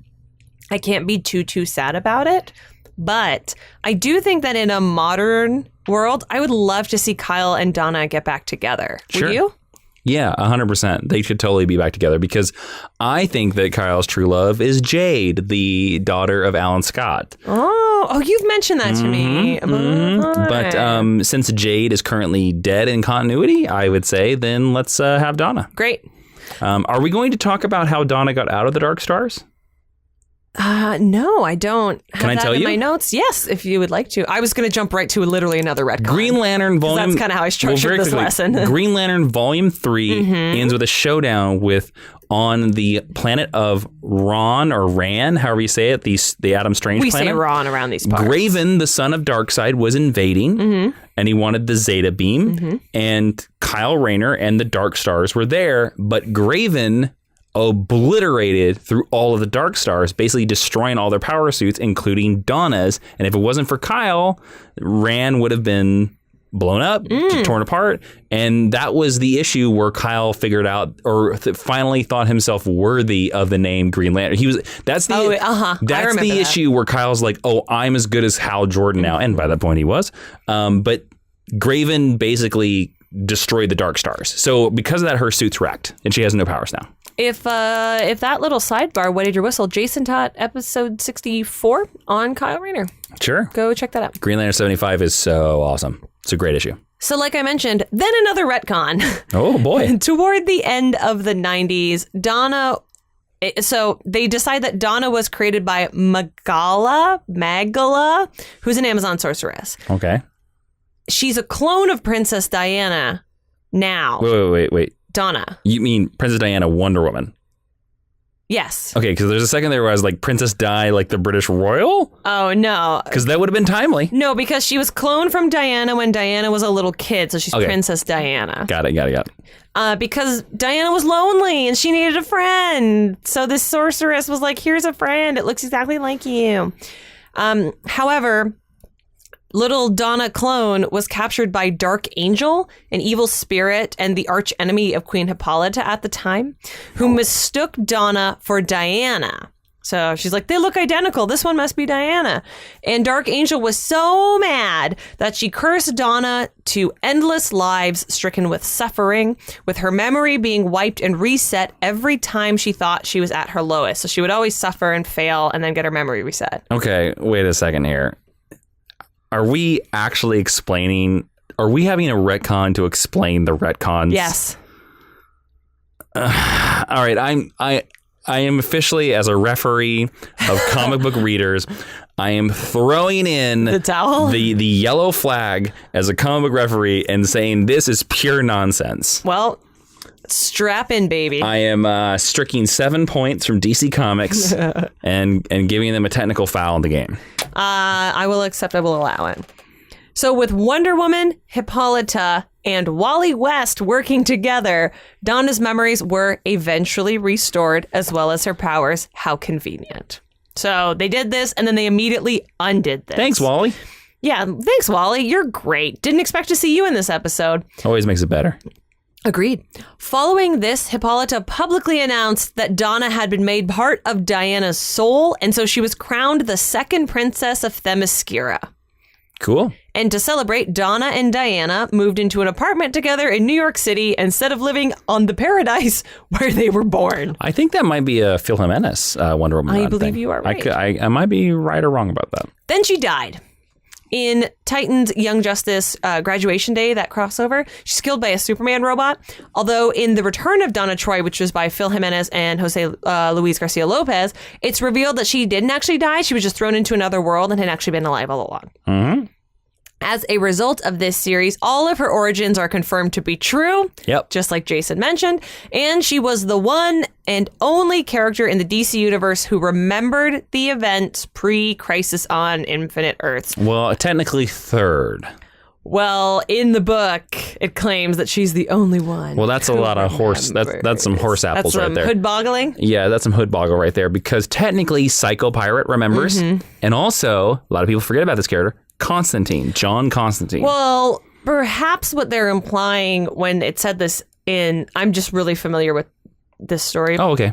I can't be too sad about it. But I do think that in a modern world, I would love to see Kyle and Donna get back together.
Sure.
Would you?
Yeah, 100%. They should totally be back together because I think that Kyle's true love is Jade, the daughter of Alan Scott.
Oh, you've mentioned that to me.
But since Jade is currently dead in continuity, I would say then let's have Donna.
Great.
Are we going to talk about how Donna got out of the Dark Stars?
No, I don't have
Can I
that
tell
in
you?
my notes. Yes, if you would like to. I was going to jump right to literally another retcon.
Green Lantern Volume...
That's kind of how I structured this lesson.
Green Lantern Volume 3 ends with a showdown with, on the planet of Ran, however you say it, the Adam Strange planet.
We say Ran around these parts.
Graven, the son of Darkseid, was invading, and he wanted the Zeta Beam, and Kyle Rayner and the Dark Stars were there, but Graven obliterated through all of the Dark Stars, basically destroying all their power suits, including Donna's. And if it wasn't for Kyle, Ran would have been blown up, torn apart. And that was the issue where Kyle figured out, or finally thought himself worthy of the name Green Lantern. That's the issue where Kyle's like, oh, I'm as good as Hal Jordan now. And by that point he was. But Graven basically destroyed the Dark Stars. So because of that, her suit's wrecked and she has no powers now.
If that little sidebar wetted your whistle, Jason taught episode 64 on Kyle Rayner.
Sure.
Go check that out.
Green Lantern 75 is so awesome. It's a great issue.
So like I mentioned, then another retcon.
Oh, boy.
Toward the end of the 90s, so they decide that Donna was created by Magala, who's an Amazon sorceress.
Okay.
She's a clone of Princess Diana now.
Wait.
Donna.
You mean Princess Diana, Wonder Woman?
Yes.
Okay, because there's a second there where I was like, Princess Di, like the British royal?
Oh, no.
Because that would have been timely.
No, because she was cloned from Diana when Diana was a little kid, so she's Princess Diana.
Got it.
Because Diana was lonely and she needed a friend. So this sorceress was like, here's a friend. It looks exactly like you. However, little Donna clone was captured by Dark Angel, an evil spirit and the arch enemy of Queen Hippolyta at the time, who mistook Donna for Diana. So she's like, they look identical. This one must be Diana. And Dark Angel was so mad that she cursed Donna to endless lives stricken with suffering, with her memory being wiped and reset every time she thought she was at her lowest. So she would always suffer and fail and then get her memory reset.
Okay, wait a second here. Are we actually explaining? Are we having a retcon to explain the retcons?
Yes.
All right. I am officially, as a referee of comic book readers, I am throwing in
the towel,
the yellow flag as a comic book referee and saying this is pure nonsense.
Well, Strap in, baby.
I am striking 7 points from DC Comics and giving them a technical foul in the game.
I will accept. I will allow it. So with Wonder Woman, Hippolyta, and Wally West working together, Donna's memories were eventually restored, as well as her powers. How convenient. So they did this, and then they immediately undid this.
Thanks, Wally.
Yeah, thanks, Wally. You're great. Didn't expect to see you in this episode.
Always makes it better.
Agreed. Following this, Hippolyta publicly announced that Donna had been made part of Diana's soul, and so she was crowned the second princess of Themyscira.
Cool.
And to celebrate, Donna and Diana moved into an apartment together in New York City instead of living on the paradise where they were born.
I think that might be a Phil Jimenez Wonder Woman.
I believe you are right.
I might be right or wrong about that.
Then she died. In Titans Young Justice Graduation Day, that crossover, she's killed by a Superman robot. Although in The Return of Donna Troy, which was by Phil Jimenez and Jose Luis Garcia Lopez, it's revealed that she didn't actually die. She was just thrown into another world and had actually been alive all along.
Mm-hmm.
As a result of this series, all of her origins are confirmed to be true.
Yep.
Just like Jason mentioned. And she was the one and only character in the DC universe who remembered the events pre-Crisis on Infinite Earths.
Well, technically third.
Well, in the book, it claims that she's the only one.
Well, that's a lot of horse. That's some horse apples right there.
Hood boggling?
Yeah, that's some hood boggle right there, because technically Psycho Pirate remembers. And also, a lot of people forget about this character. Constantine, John Constantine.
Well, perhaps what they're implying when it said this I'm just really familiar with this story.
Oh, okay.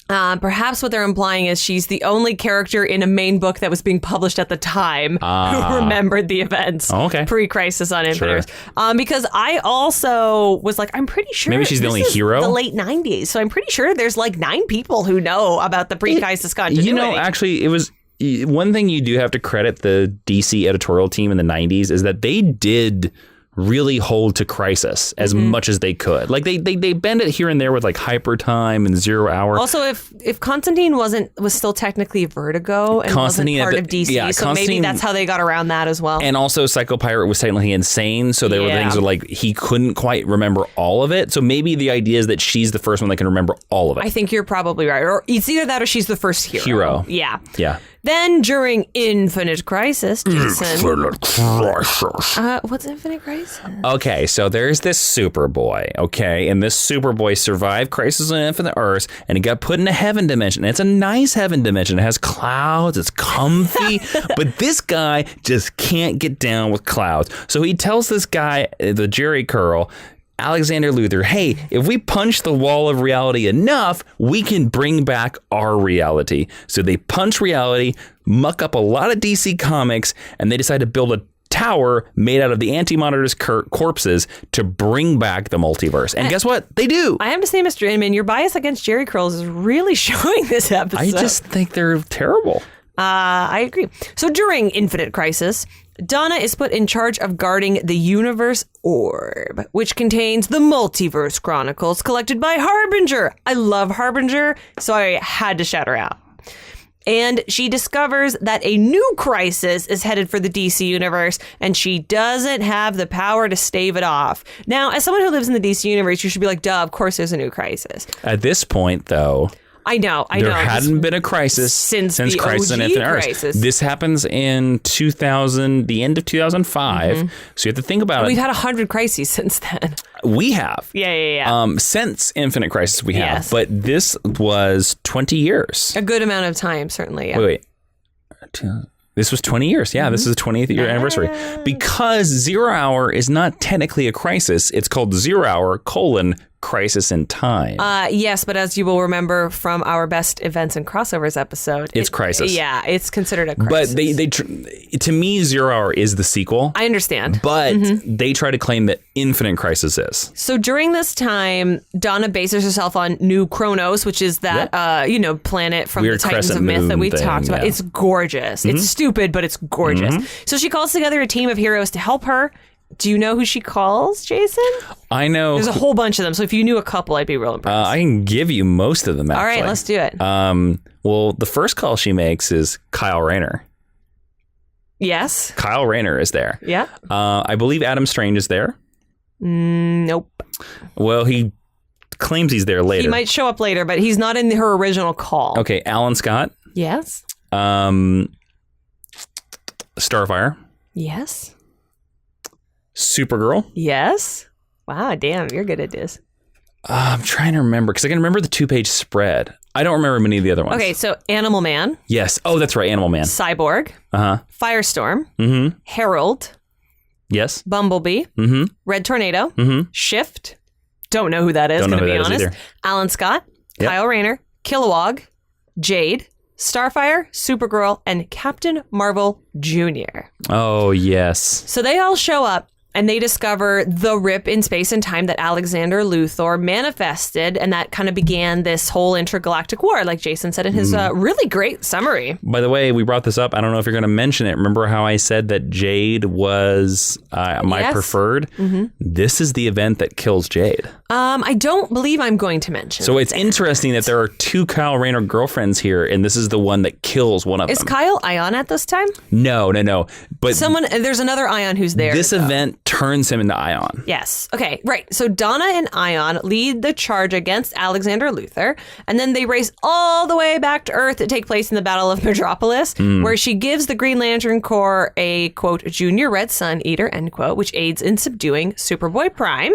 Perhaps what they're implying is she's the only character in a main book that was being published at the time who remembered the events pre-Crisis on Infinite Earths. Because I also was like, I'm pretty sure
maybe she's the only hero.
The late 90s, so I'm pretty sure there's like 9 people who know about the pre-Crisis continuity.
You know, actually, it was. One thing you do have to credit the DC editorial team in the 90s is that they did really hold to Crisis as much as they could. Like they bend it here and there with like Hyper Time and 0 Hour.
Also, if Constantine was still technically Vertigo and wasn't part of DC, so maybe that's how they got around that as well.
And also Psycho Pirate was technically insane, so there were things where like he couldn't quite remember all of it. So maybe the idea is that she's the first one that can remember all of it.
I think you're probably right. Or it's either that or she's the first hero. Yeah.
Yeah.
Then during Infinite Crisis, Jason.
Infinite Crisis.
What's Infinite Crisis?
Okay, so there's this Superboy, okay? And this Superboy survived Crisis on Infinite Earths, and he got put in a heaven dimension. And it's a nice heaven dimension. It has clouds, it's comfy, but this guy just can't get down with clouds. So he tells this guy, the Jerry Curl, Alexander Luthor, hey, if we punch the wall of reality enough, we can bring back our reality. So they punch reality, muck up a lot of DC comics, and they decide to build a tower made out of the Anti-Monitor's corpses to bring back the multiverse. And guess what? They do.
I have to say, Mr. Inman, your bias against Jerry Curls is really showing this episode.
I just think they're terrible.
I agree. So during Infinite Crisis, Donna is put in charge of guarding the Universe Orb, which contains the Multiverse Chronicles collected by Harbinger. I love Harbinger, so I had to shout her out. And she discovers that a new crisis is headed for the DC Universe, and she doesn't have the power to stave it off. Now, as someone who lives in the DC Universe, you should be like, duh, of course there's a new crisis.
At this point, though...
I know.
There hadn't been a crisis since Crisis on Infinite Earths. This happens in the end of 2005. So you have to think about it.
We've had 100 crises since then.
We have.
Yeah.
Since Infinite Crisis, we have. Yes. But this was 20 years.
A good amount of time, certainly. Yeah.
Wait. This was 20 years. Yeah, this is the 20th year anniversary. Because 0 Hour is not technically a crisis. It's called 0 Hour, Crisis in Time.
Yes, but as you will remember from our Best Events and Crossovers episode,
it's Crisis.
Yeah, it's considered a crisis.
But to me, 0 Hour is the sequel.
I understand.
But they try to claim that Infinite Crisis is.
So during this time, Donna bases herself on New Kronos, which is that planet from
Weird
the Titans of Myth that we talked about. It's gorgeous. It's stupid, but it's gorgeous. So she calls together a team of heroes to help her. Do you know who she calls, Jason?
I know.
There's a whole bunch of them. So if you knew a couple, I'd be real impressed.
I can give you most of them, actually.
All right, let's do it.
Well, the first call she makes is Kyle Rayner.
Yes.
Kyle Rayner is there.
Yeah.
I believe Adam Strange is there.
Nope.
Well, he claims he's there later.
He might show up later, but he's not in her original call.
Okay, Alan Scott.
Yes.
Starfire.
Yes.
Supergirl.
Yes. Wow, damn, you're good at this.
I'm trying to remember, because I can remember the 2-page spread. I don't remember many of the other ones.
Okay, so Animal Man.
Yes. Oh, that's right, Animal Man.
Cyborg.
Uh-huh.
Firestorm.
Mm-hmm.
Herald.
Yes.
Bumblebee.
Mm-hmm.
Red Tornado.
Mm-hmm.
Shift. Don't know who that is,
Don't know
to
who
be
that is
honest.
either.
Alan Scott.
Yep.
Kyle Rayner. Kilowog. Jade. Starfire. Supergirl. And Captain Marvel Jr.
Oh, yes.
So they all show up and they discover the rip in space and time that Alexander Luthor manifested, and that kind of began this whole intergalactic war, like Jason said in his really great summary.
By the way, we brought this up. I don't know if you're going to mention it. Remember how I said that Jade was my preferred? Mm-hmm. This is the event that kills Jade.
I don't believe I'm going to mention.
So it's interesting that there are 2 Kyle Rayner girlfriends here, and this is the one that kills one of them.
Is Kyle Ion at this time?
No. But
there's another Ion who's there.
This event turns him into Ion.
Yes. Okay, right. So Donna and Ion lead the charge against Alexander Luthor, and then they race all the way back to Earth to take place in the Battle of Metropolis, where she gives the Green Lantern Corps a, quote, junior red sun eater, end quote, which aids in subduing Superboy Prime.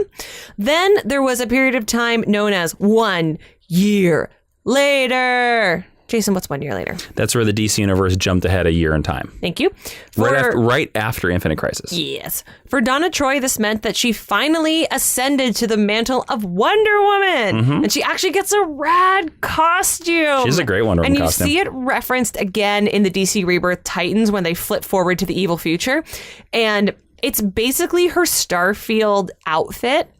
Then there was a period of time known as 1 year later. Jason, what's 1 year later?
That's where the DC Universe jumped ahead a year in time.
Thank you.
Right after Infinite Crisis.
Yes. For Donna Troy, this meant that she finally ascended to the mantle of Wonder Woman. Mm-hmm. And she actually gets a rad costume.
She's a great Wonder Woman costume.
And you see it referenced again in the DC Rebirth Titans when they flip forward to the evil future. And it's basically her Starfield outfit,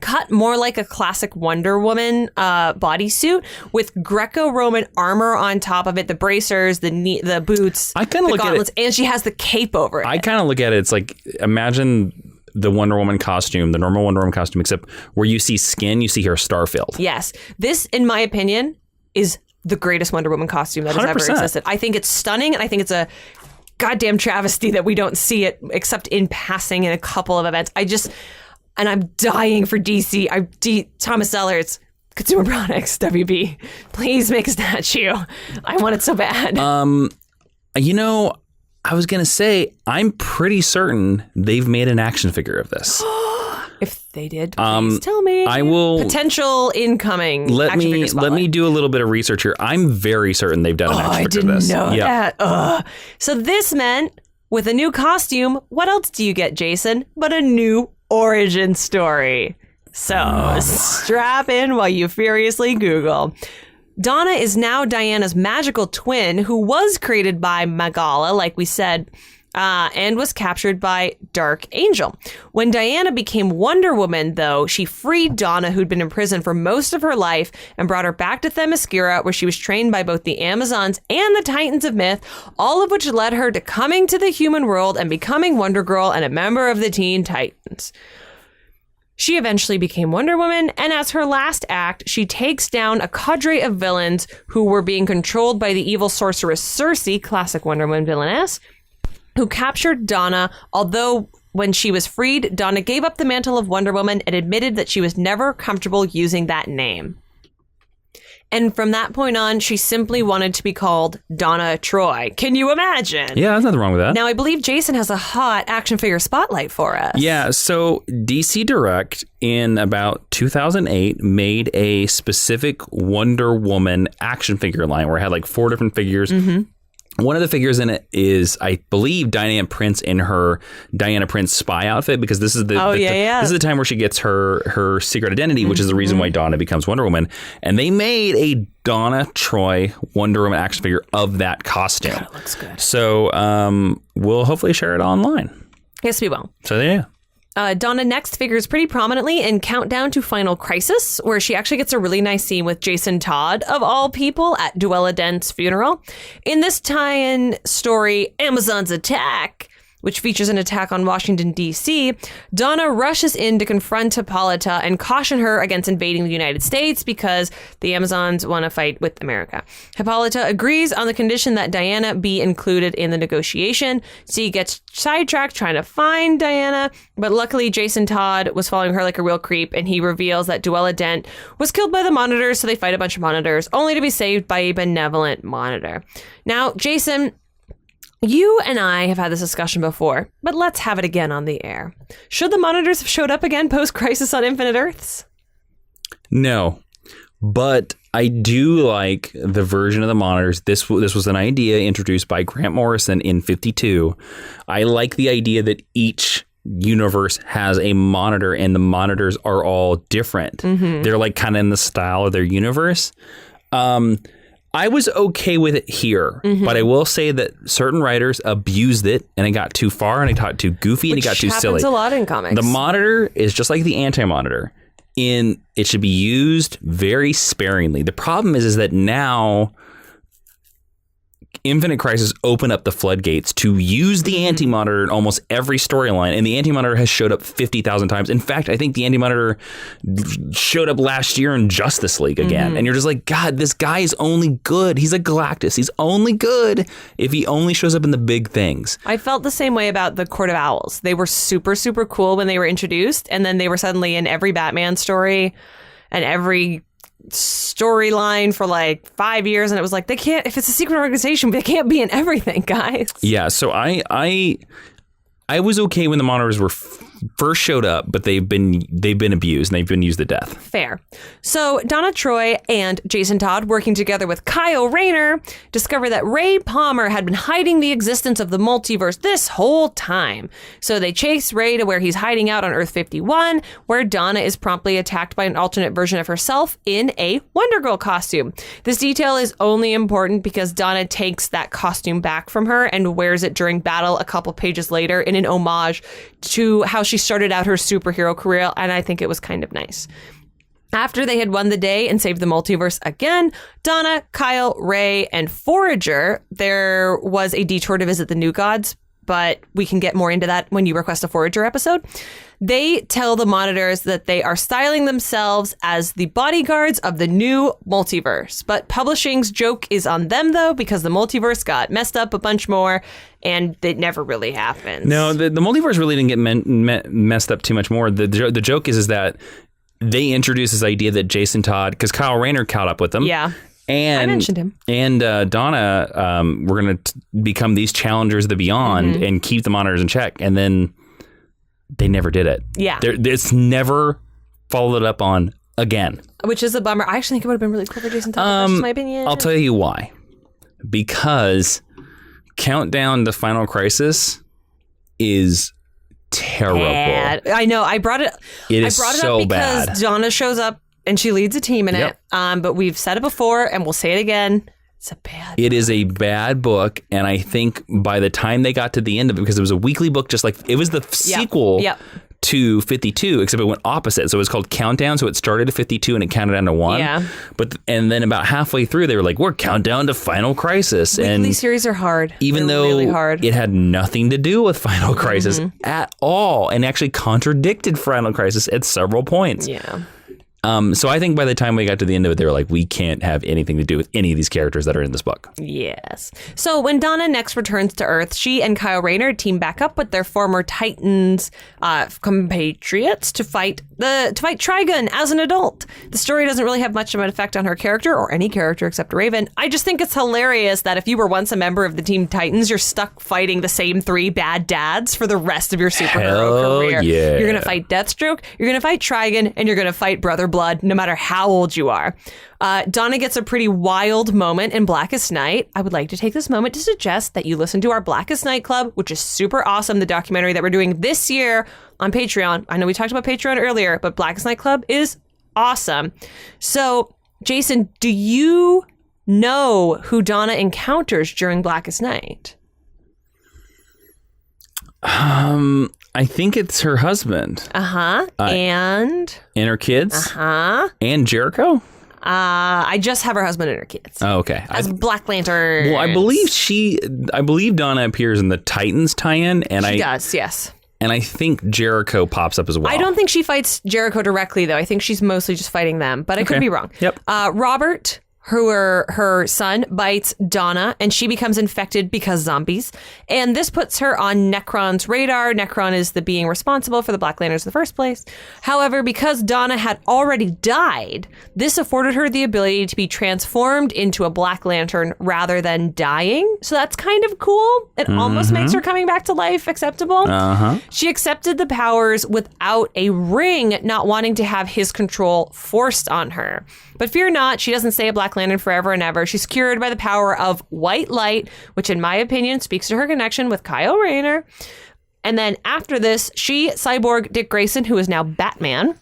cut more like a classic Wonder Woman bodysuit with Greco-Roman armor on top of it, the bracers, the boots,
I kind of look
gauntlets,
at it,
and she has the cape over it.
I kind of look at it, it's like, imagine the Wonder Woman costume, the normal Wonder Woman costume, except where you see skin, you see her Starfield.
Yes. This, in my opinion, is the greatest Wonder Woman costume that has
100%.
ever existed. I think it's stunning, and I think it's a goddamn travesty that we don't see it except in passing in a couple of events. And I'm dying for DC. Thomas Sellers, Consumer Products, WB. Please make a statue. I want it so bad.
I was going to say, I'm pretty certain they've made an action figure of this.
If they did, please tell me.
I will.
Potential incoming.
Let me do a little bit of research here. I'm very certain they've done an action figure of this.
I didn't know that. So this meant, with a new costume, what else do you get, Jason, but a new origin story? So strap in while you furiously Google. Donna is now Diana's magical twin, who was created by Magala, like we said, and was captured by Dark Angel. When Diana became Wonder Woman, though, she freed Donna, who'd been in prison for most of her life, and brought her back to Themyscira, where she was trained by both the Amazons and the Titans of Myth, all of which led her to coming to the human world and becoming Wonder Girl and a member of the Teen Titans. She eventually became Wonder Woman, and as her last act, she takes down a cadre of villains who were being controlled by the evil sorceress Circe, classic Wonder Woman villainess, who captured Donna, although when she was freed, Donna gave up the mantle of Wonder Woman and admitted that she was never comfortable using that name. And from that point on, she simply wanted to be called Donna Troy. Can you imagine?
Yeah, there's nothing wrong with that.
Now, I believe Jason has a hot action figure spotlight for us.
Yeah, so DC Direct in about 2008 made a specific Wonder Woman action figure line where it had like 4 different figures. Mm-hmm. One of the figures in it is, I believe, Diana Prince in her Diana Prince spy outfit, because this is this is the time where she gets her secret identity, which is the reason why Donna becomes Wonder Woman. And they made a Donna Troy Wonder Woman action figure of that costume.
God, it looks good.
So we'll hopefully share it online.
Yes, we will.
So yeah.
Donna next figures pretty prominently in Countdown to Final Crisis, where she actually gets a really nice scene with Jason Todd, of all people, at Duella Dent's funeral. In this tie-in story, Amazon's Attack, which features an attack on Washington, D.C., Donna rushes in to confront Hippolyta and caution her against invading the United States because the Amazons want to fight with America. Hippolyta agrees on the condition that Diana be included in the negotiation. C gets sidetracked trying to find Diana, but luckily Jason Todd was following her like a real creep, and he reveals that Duella Dent was killed by the Monitors, so they fight a bunch of Monitors, only to be saved by a benevolent Monitor. Now, Jason, you and I have had this discussion before, but let's have it again on the air. Should the Monitors have showed up again post-Crisis on Infinite Earths?
No, but I do like the version of the Monitors. This was an idea introduced by Grant Morrison in 52. I like the idea that each universe has a Monitor, and the Monitors are all different. Mm-hmm. They're like kind of in the style of their universe. I was okay with it here, but I will say that certain writers abused it, and it got too far, and it got too goofy, and it got too silly.
Which happens a lot in comics.
The Monitor is just like the Anti-Monitor. It should be used very sparingly. The problem is that now Infinite Crisis opened up the floodgates to use the Anti-Monitor in almost every storyline, and the Anti-Monitor has showed up 50,000 times. In fact, I think the Anti-Monitor showed up last year in Justice League again, and you're just like, God, this guy is only good. He's a Galactus. He's only good if he only shows up in the big things.
I felt the same way about the Court of Owls. They were super, super cool when they were introduced, and then they were suddenly in every Batman story and every storyline for like 5 years, and it was like, they can't, if it's a secret organization, they can't be in everything, guys.
Yeah, so I was okay when the Monitors were first showed up, but they've been abused and they've been used to death.
Fair. So Donna Troy and Jason Todd, working together with Kyle Rayner, discover that Ray Palmer had been hiding the existence of the multiverse this whole time. So they chase Ray to where he's hiding out on Earth 51, where Donna is promptly attacked by an alternate version of herself in a Wonder Girl costume. This detail is only important because Donna takes that costume back from her and wears it during battle a couple pages later in an homage to how she started out her superhero career, and I think it was kind of nice. After they had won the day and saved the multiverse again, Donna, Kyle, Ray, and Forager, there was a detour to visit the New Gods, but we can get more into that when you request a Forager episode. They tell the Monitors that they are styling themselves as the bodyguards of the new multiverse. But publishing's joke is on them, though, because the multiverse got messed up a bunch more, and it never really happened.
No, the multiverse really didn't get messed up too much more. The joke is that they introduced this idea that Jason Todd, because Kyle Rayner caught up with them.
Yeah.
And
I mentioned him.
And Donna were going to become these challengers of the Beyond and keep the Monitors in check. And then they never did it.
Yeah.
It's never followed up on again.
Which is a bummer. I actually think it would have been really cool for Jason Todd. That's just my opinion.
I'll tell you why. Because Countdown to Final Crisis is terrible.
Bad. I know. I brought it up because
bad.
Donna shows up and she leads a team in it. But we've said it before and we'll say it again. It's a bad book.
It is a bad book, and I think by the time they got to the end of it, because it was a weekly book, just like it was the sequel to 52, except it went opposite. So it was called Countdown. So it started at 52 and it counted down to 1.
Yeah.
And then about halfway through, they were like, we're Countdown to Final Crisis.
Weekly series are hard.
Even
They're
though
really hard.
It had nothing to do with Final Crisis at all, and actually contradicted Final Crisis at several points.
Yeah.
So I think by the time we got to the end of it, they were like, we can't have anything to do with any of these characters that are in this book.
Yes. So when Donna next returns to Earth, she and Kyle Rayner team back up with their former Titans compatriots to fight Trigun as an adult. The story doesn't really have much of an effect on her character or any character except Raven. I just think it's hilarious that if you were once a member of the Team Titans, you're stuck fighting the same 3 bad dads for the rest of your superhero career.
Yeah.
You're going to fight Deathstroke, you're going to fight Trigun, and you're going to fight Brother Blood, no matter how old you are. Donna gets a pretty wild moment in Blackest Night. I would like to take this moment to suggest that you listen to our Blackest Night Club, which is super awesome, the documentary that we're doing this year on Patreon. I know we talked about Patreon earlier, but Blackest Night Club is awesome. So, Jason, do you know who Donna encounters during Blackest Night?
I think it's her husband.
And
her kids.
And
Jericho.
I just have her husband and her kids.
Oh, okay.
As Black Lantern.
Well, I believe Donna appears in the Titans tie-in, and
She does, yes.
And I think Jericho pops up as well.
I don't think she fights Jericho directly, though. I think she's mostly just fighting them, but I could be wrong.
Yep.
Robert, her son, bites Donna, and she becomes infected because zombies. And this puts her on Necron's radar. Necron is the being responsible for the Black Lanterns in the first place. However, because Donna had already died, this afforded her the ability to be transformed into a Black Lantern rather than dying. So that's kind of cool. It almost makes her coming back to life acceptable. She accepted the powers without a ring, not wanting to have his control forced on her. But fear not, she doesn't stay a Black Lantern forever and ever. She's cured by the power of white light, which in my opinion speaks to her connection with Kyle Rayner. And then after this, she, Cyborg, Dick Grayson, who is now Batman,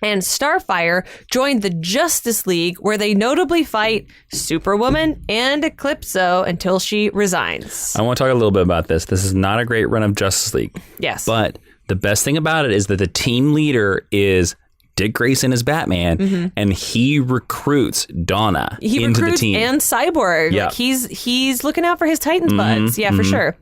and Starfire joined the Justice League, where they notably fight Superwoman and Eclipso until she resigns.
I want to talk a little bit about this. This is not a great run of Justice League.
Yes.
But the best thing about it is that the team leader is Dick Grayson as Batman, and he recruits Donna into the team.
And Cyborg.
Yeah.
Like he's looking out for his Titans buds. Yeah, for sure.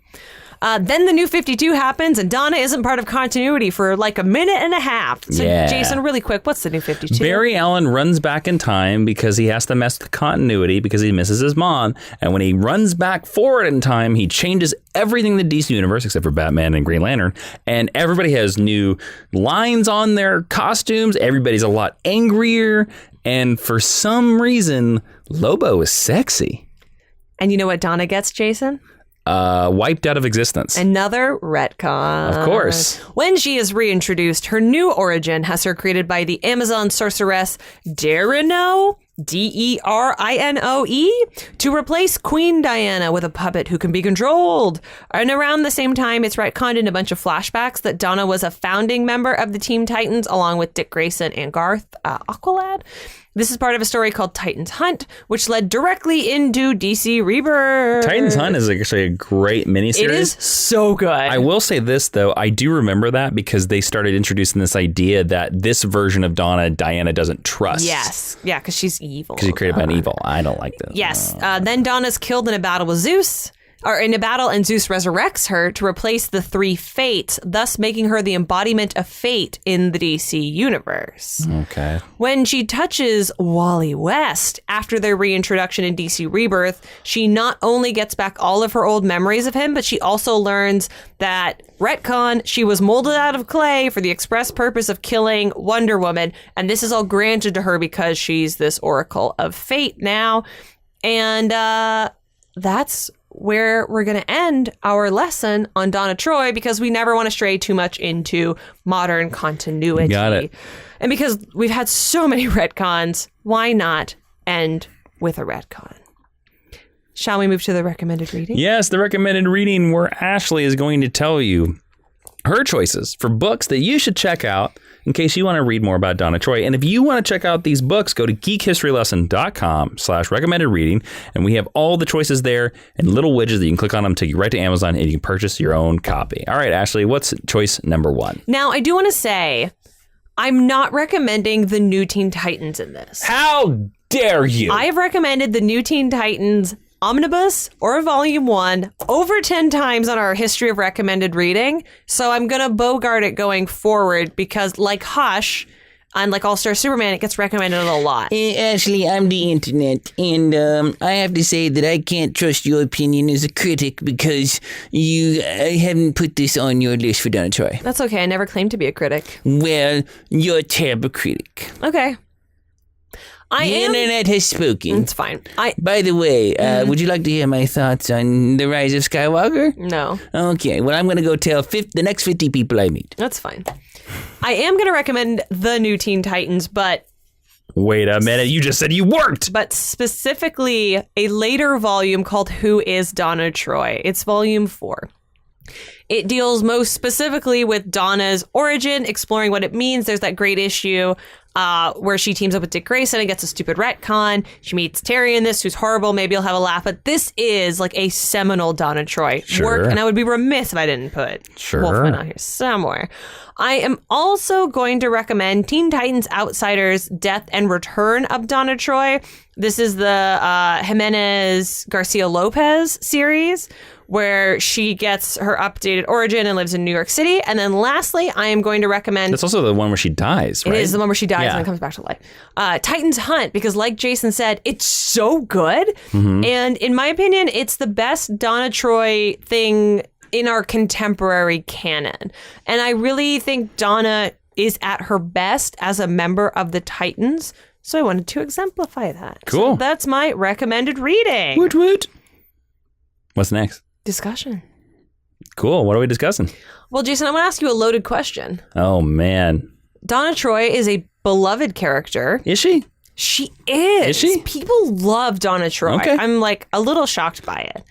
Then the New 52 happens, and Donna isn't part of continuity for like a minute and a half. So, Jason, really quick, what's the New 52?
Barry Allen runs back in time because he has to mess with continuity because he misses his mom. And when he runs back forward in time, he changes everything in the DC universe except for Batman and Green Lantern. And everybody has new lines on their costumes. Everybody's a lot angrier. And for some reason, Lobo is sexy.
And you know what Donna gets, Jason?
Wiped out of existence.
Another retcon.
Of course.
When she is reintroduced, her new origin has her created by the Amazon sorceress Derinoe, Derinoe, to replace Queen Diana with a puppet who can be controlled. And around the same time, it's retconned in a bunch of flashbacks that Donna was a founding member of the Teen Titans, along with Dick Grayson and Garth Aqualad. This is part of a story called Titans Hunt, which led directly into DC Rebirth.
Titans Hunt is actually a great miniseries.
It is so good.
I will say this, though. I do remember that because they started introducing this idea that this version of Donna, Diana doesn't trust.
Yes. Yeah, because she's evil.
Because she's created by an evil. I don't like this.
Yes. Then Donna's killed in a battle with Zeus. Or in a battle, and Zeus resurrects her to replace the three Fates, thus making her the embodiment of fate in the DC universe.
Okay.
When she touches Wally West after their reintroduction in DC Rebirth, she not only gets back all of her old memories of him, but she also learns that retcon, she was molded out of clay for the express purpose of killing Wonder Woman, and this is all granted to her because she's this Oracle of Fate now. And that's where we're going to end our lesson on Donna Troy, because we never want to stray too much into modern continuity.
Got it.
And because we've had so many retcons, why not end with a retcon? Shall we move to the recommended reading?
Yes, the recommended reading, where Ashley is going to tell you her choices for books that you should check out in case you want to read more about Donna Troy. And if you want to check out these books, go to geekhistorylesson.com/recommended reading. And we have all the choices there and little widgets that you can click on them, take you right to Amazon, and you can purchase your own copy. All right, Ashley, what's choice number 1?
Now, I do want to say, I'm not recommending the new Teen Titans in this.
How dare you?
I have recommended the new Teen Titans Omnibus or Volume 1 over 10 times on our history of recommended reading. So I'm going to bogart it going forward because, like Hush and like All-Star Superman, it gets recommended a lot.
Ashley, I'm the internet, and I have to say that I can't trust your opinion as a critic because you haven't put this on your list for Donna Troy.
That's okay. I never claimed to be a critic.
Well, you're a terrible critic.
Okay.
The internet has spoken.
It's fine.
By the way, would you like to hear my thoughts on The Rise of Skywalker?
No.
Okay, well, I'm going to go tell the next 50 people I meet.
That's fine. I am going to recommend the new Teen Titans, but...
Wait a minute, you just said you weren't!
But specifically, a later volume called Who is Donna Troy? It's Volume 4. It deals most specifically with Donna's origin, exploring what it means. There's that great issue where she teams up with Dick Grayson and gets a stupid retcon. She meets Terry in this, who's horrible. Maybe you'll have a laugh. But this is like a seminal Donna Troy work. And I would be remiss if I didn't put Wolfman out here somewhere. I am also going to recommend Teen Titans Outsiders, Death and Return of Donna Troy. This is the Jimenez Garcia Lopez series, where she gets her updated origin and lives in New York City. And then lastly, I am going to recommend...
That's also the one where she dies, right?
It is the one where she dies and then comes back to life. Titans Hunt, because like Jason said, it's so good. Mm-hmm. And in my opinion, it's the best Donna Troy thing in our contemporary canon. And I really think Donna is at her best as a member of the Titans. So I wanted to exemplify that.
Cool.
So that's my recommended reading.
Woot woot. What's next?
Discussion.
Cool. What are we discussing?
Well, Jason, I'm going to ask you a loaded question.
Oh, man.
Donna Troy is a beloved character.
Is she?
She is.
Is she?
People love Donna Troy.
Okay.
I'm like a little shocked by it.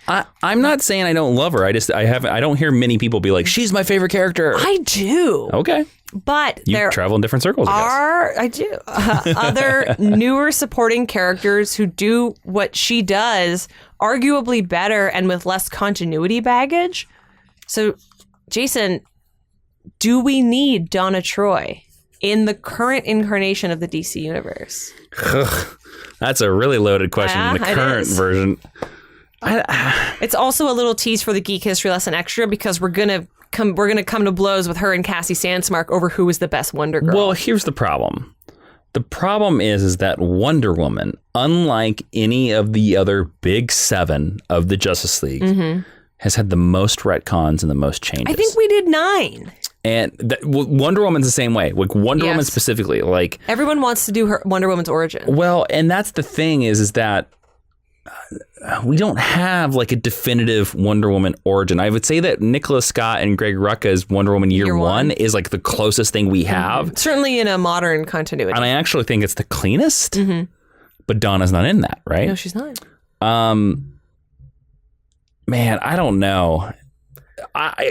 I'm not saying I don't love her. I don't hear many people be like, she's my favorite character.
I do.
Okay.
But
you travel in different circles,
I do. Other newer supporting characters who do what she does arguably better and with less continuity baggage. So, Jason, do we need Donna Troy in the current incarnation of the DC universe?
That's a really loaded question in the current version.
It's also a little tease for the Geek History Lesson Extra, because we're gonna come to blows with her and Cassie Sandsmark over who is the best Wonder Girl.
Well, here's the problem. The problem is that Wonder Woman, unlike any of the other big 7 of the Justice League, has had the most retcons and the most changes.
I think we did 9.
And Wonder Woman's the same way. Like Wonder Woman specifically, like
everyone wants to do her Wonder Woman's origin.
Well, and that's the thing is that we don't have like a definitive Wonder Woman origin. I would say that Nicola Scott and Greg Rucka's Wonder Woman Year One is like the closest thing we have.
Certainly in a modern continuity.
And I actually think it's the cleanest, but Donna's not in that, right?
No, she's not.
Man, I don't know.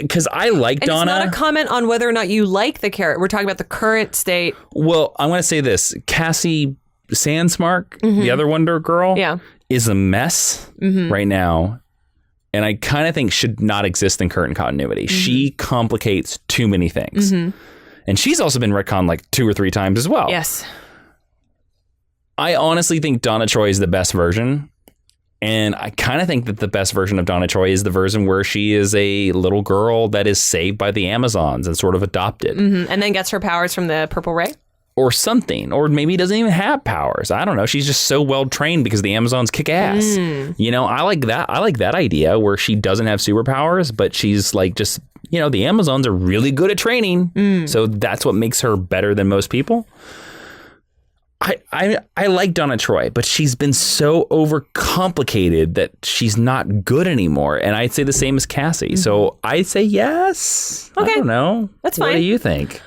Because I like Donna.
It's not a comment on whether or not you like the character. We're talking about the current state.
Well, I'm going to say this. Cassie Sandsmark, the other Wonder Girl, is a mess right now. And I kind of think should not exist in current continuity. She complicates too many things. And she's also been retconned like 2 or 3 times as well.
Yes.
I honestly think Donna Troy is the best version. And I kind of think that the best version of Donna Troy is the version where she is a little girl that is saved by the Amazons and sort of adopted.
And then gets her powers from the Purple Ray?
Or something. Or maybe doesn't even have powers. I don't know. She's just so well trained because the Amazons kick ass. You know, I like that. I like that idea where she doesn't have superpowers, but she's like just, you know, the Amazons are really good at training. So that's what makes her better than most people. I like Donna Troy, but she's been so overcomplicated that she's not good anymore. And I'd say the same as Cassie. So I'd say yes.
Okay.
I don't know.
That's fine.
What do you think?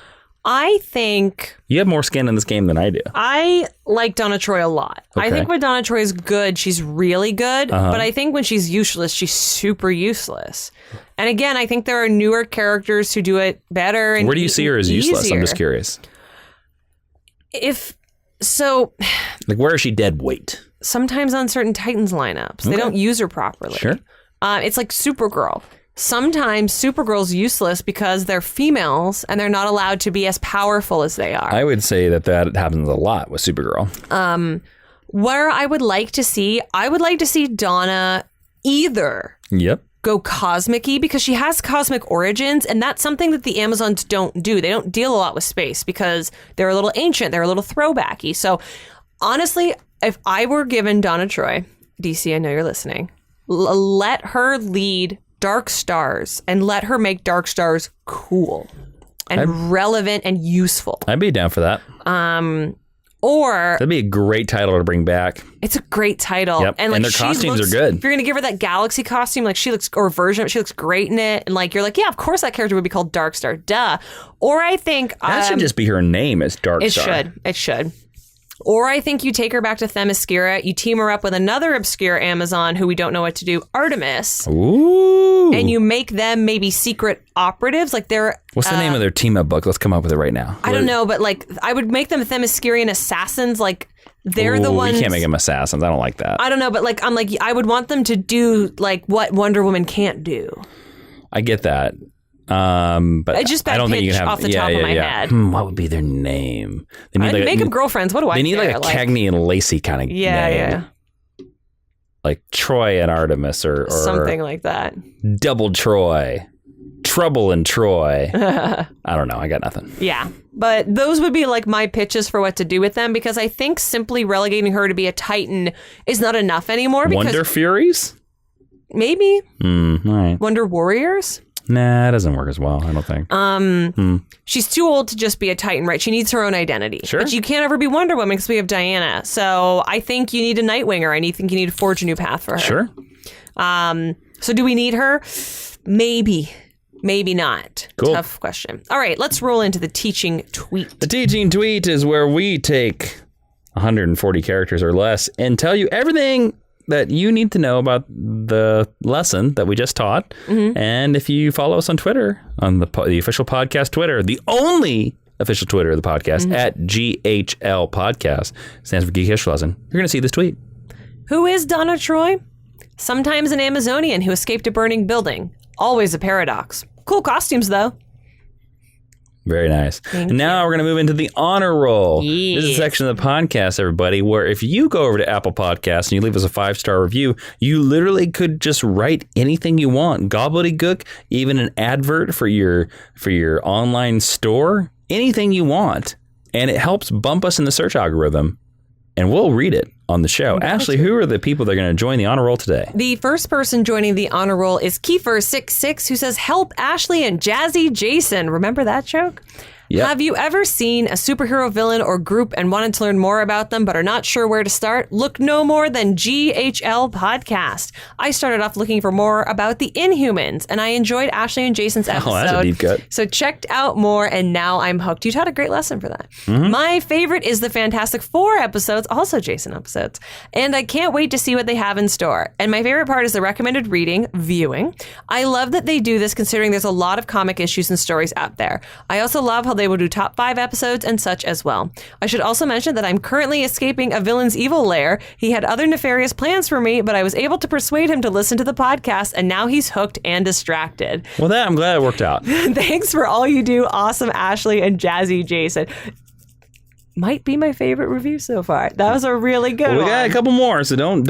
I think...
You have more skin in this game than I do.
I like Donna Troy a lot.
Okay.
I think when Donna Troy is good, she's really good. But I think when she's useless, she's super useless. And again, I think there are newer characters who do it better. And
where do you see her as useless? I'm just curious.
So,
like, where is she dead weight?
Sometimes on certain Titans lineups, they don't use her properly.
Sure.
It's like Supergirl. Sometimes Supergirl's useless because they're females and they're not allowed to be as powerful as they are.
I would say that happens a lot with Supergirl.
Where I would like to see Donna either go cosmic-y because she has cosmic origins, and that's something that the Amazons don't do. They don't deal a lot with space because they're a little ancient, they're a little throwbacky. So honestly, if I were given Donna Troy, DC, I know you're listening, let her lead Dark Stars and let her make Dark Stars cool and relevant and useful.
I'd be down for that.
Or
that'd be a great title to bring back.
It's a great title.
Yep.
And, like,
and their costumes are good.
If you're going to give her that Galaxy costume, like she looks great in it. And like, you're like, yeah, of course that character would be called Dark Star. Duh. Or I think...
that should just be her name as Dark Star.
It should. Or I think you take her back to Themyscira, you team her up with another obscure Amazon who we don't know what to do, Artemis.
Ooh.
And you make them maybe secret operatives. Like they're...
What's the name of their team-up book? Let's come up with it right now.
I don't know, but like I would make them Themyscirian assassins. Like they're the ones...
You can't make them assassins. I don't like that.
I don't know, but like I'm like, I would want them to do like what Wonder Woman can't do.
I get that. But
just
I don't think you can have
off the top of my head.
What would be their name? They
I'd make them girlfriends. What do I
They need
care?
like a Cagney and Lacey kind of name.
Yeah.
Like Troy and Artemis or
Something like that.
Double Troy. Trouble in Troy. I don't know. I got nothing.
Yeah. But those would be like my pitches for what to do with them, because I think simply relegating her to be a Titan is not enough anymore. Because
Wonder Furies?
Maybe.
All right.
Wonder Warriors?
Nah, it doesn't work as well, I don't think.
She's too old to just be a Titan, right? She needs her own identity.
Sure.
But you can't ever be Wonder Woman because we have Diana. So I think you need a Nightwinger. I think you need to forge a new path for her.
Sure.
So do we need her? Maybe. Maybe not.
Cool.
Tough question. All right, let's roll into the teaching tweet.
The teaching tweet is where we take 140 characters or less and tell you everything that you need to know about the lesson that we just taught. And if you follow us on Twitter, on the official podcast Twitter, the only official Twitter of the podcast, at GHL Podcast, stands for Geek History Lesson, you're going to see this tweet.
Who is Donna Troy? Sometimes an Amazonian who escaped a burning building. Always a paradox. Cool costumes, though.
Very nice. And now we're going to move into the honor roll.
Yes.
This is a section of the podcast, everybody, where if you go over to Apple Podcasts and you leave us a 5-star review, you literally could just write anything you want. Gobbledygook, even an advert for your online store, anything you want. And it helps bump us in the search algorithm. And we'll read it on the show. Ashley, who are the people that are going to join the honor roll today?
The first person joining the honor roll is Kiefer66, who says, help Ashley and Jazzy Jason. Remember that joke?
Yep.
Have you ever seen a superhero villain or group and wanted to learn more about them but are not sure where to start? Look no more than GHL Podcast. I started off looking for more about the Inhumans, and I enjoyed Ashley and Jason's episode.
Oh, that's a deep cut.
So checked out more, and now I'm hooked. You taught a great lesson for that. My favorite is the Fantastic Four episodes, also Jason episodes, and I can't wait to see what they have in store. And my favorite part is the recommended viewing. I love that they do this considering there's a lot of comic issues and stories out there. I also love how they will do top 5 episodes and such as well. I should also mention that I'm currently escaping a villain's evil lair. He had other nefarious plans for me, but I was able to persuade him to listen to the podcast, and now he's hooked and distracted.
Well, I'm glad it worked out.
Thanks for all you do. Awesome, Ashley and Jazzy Jason. Might be my favorite review so far. That was a really good one.
We got a couple more, so don't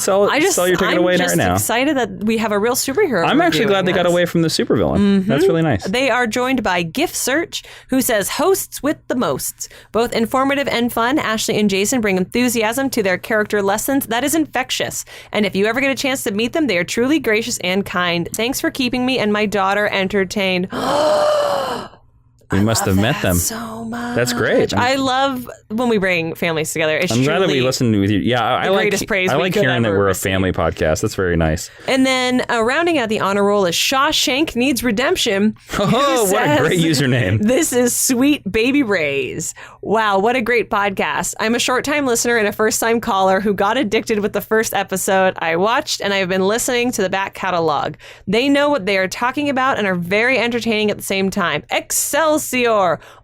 sell your ticket away right now.
I'm just excited that we have a real superhero.
I'm actually glad they got away from the supervillain. That's really nice.
They are joined by Gift Search, who says, hosts with the mosts. Both informative and fun, Ashley and Jason bring enthusiasm to their character lessons that is infectious. And if you ever get a chance to meet them, they are truly gracious and kind. Thanks for keeping me and my daughter entertained.
We must have met them.
So much.
That's great.
I love when we bring families together.
I'm glad that we listened with you. Yeah, I like hearing that we're a family podcast. That's very nice.
And then rounding out the honor roll is Shawshank Needs Redemption.
Oh, what a great username.
This is Sweet Baby Rays. Wow, what a great podcast. I'm a short-time listener and a first-time caller who got addicted with the first episode I watched, and I've been listening to the back catalog. They know what they are talking about and are very entertaining at the same time. Excelsior!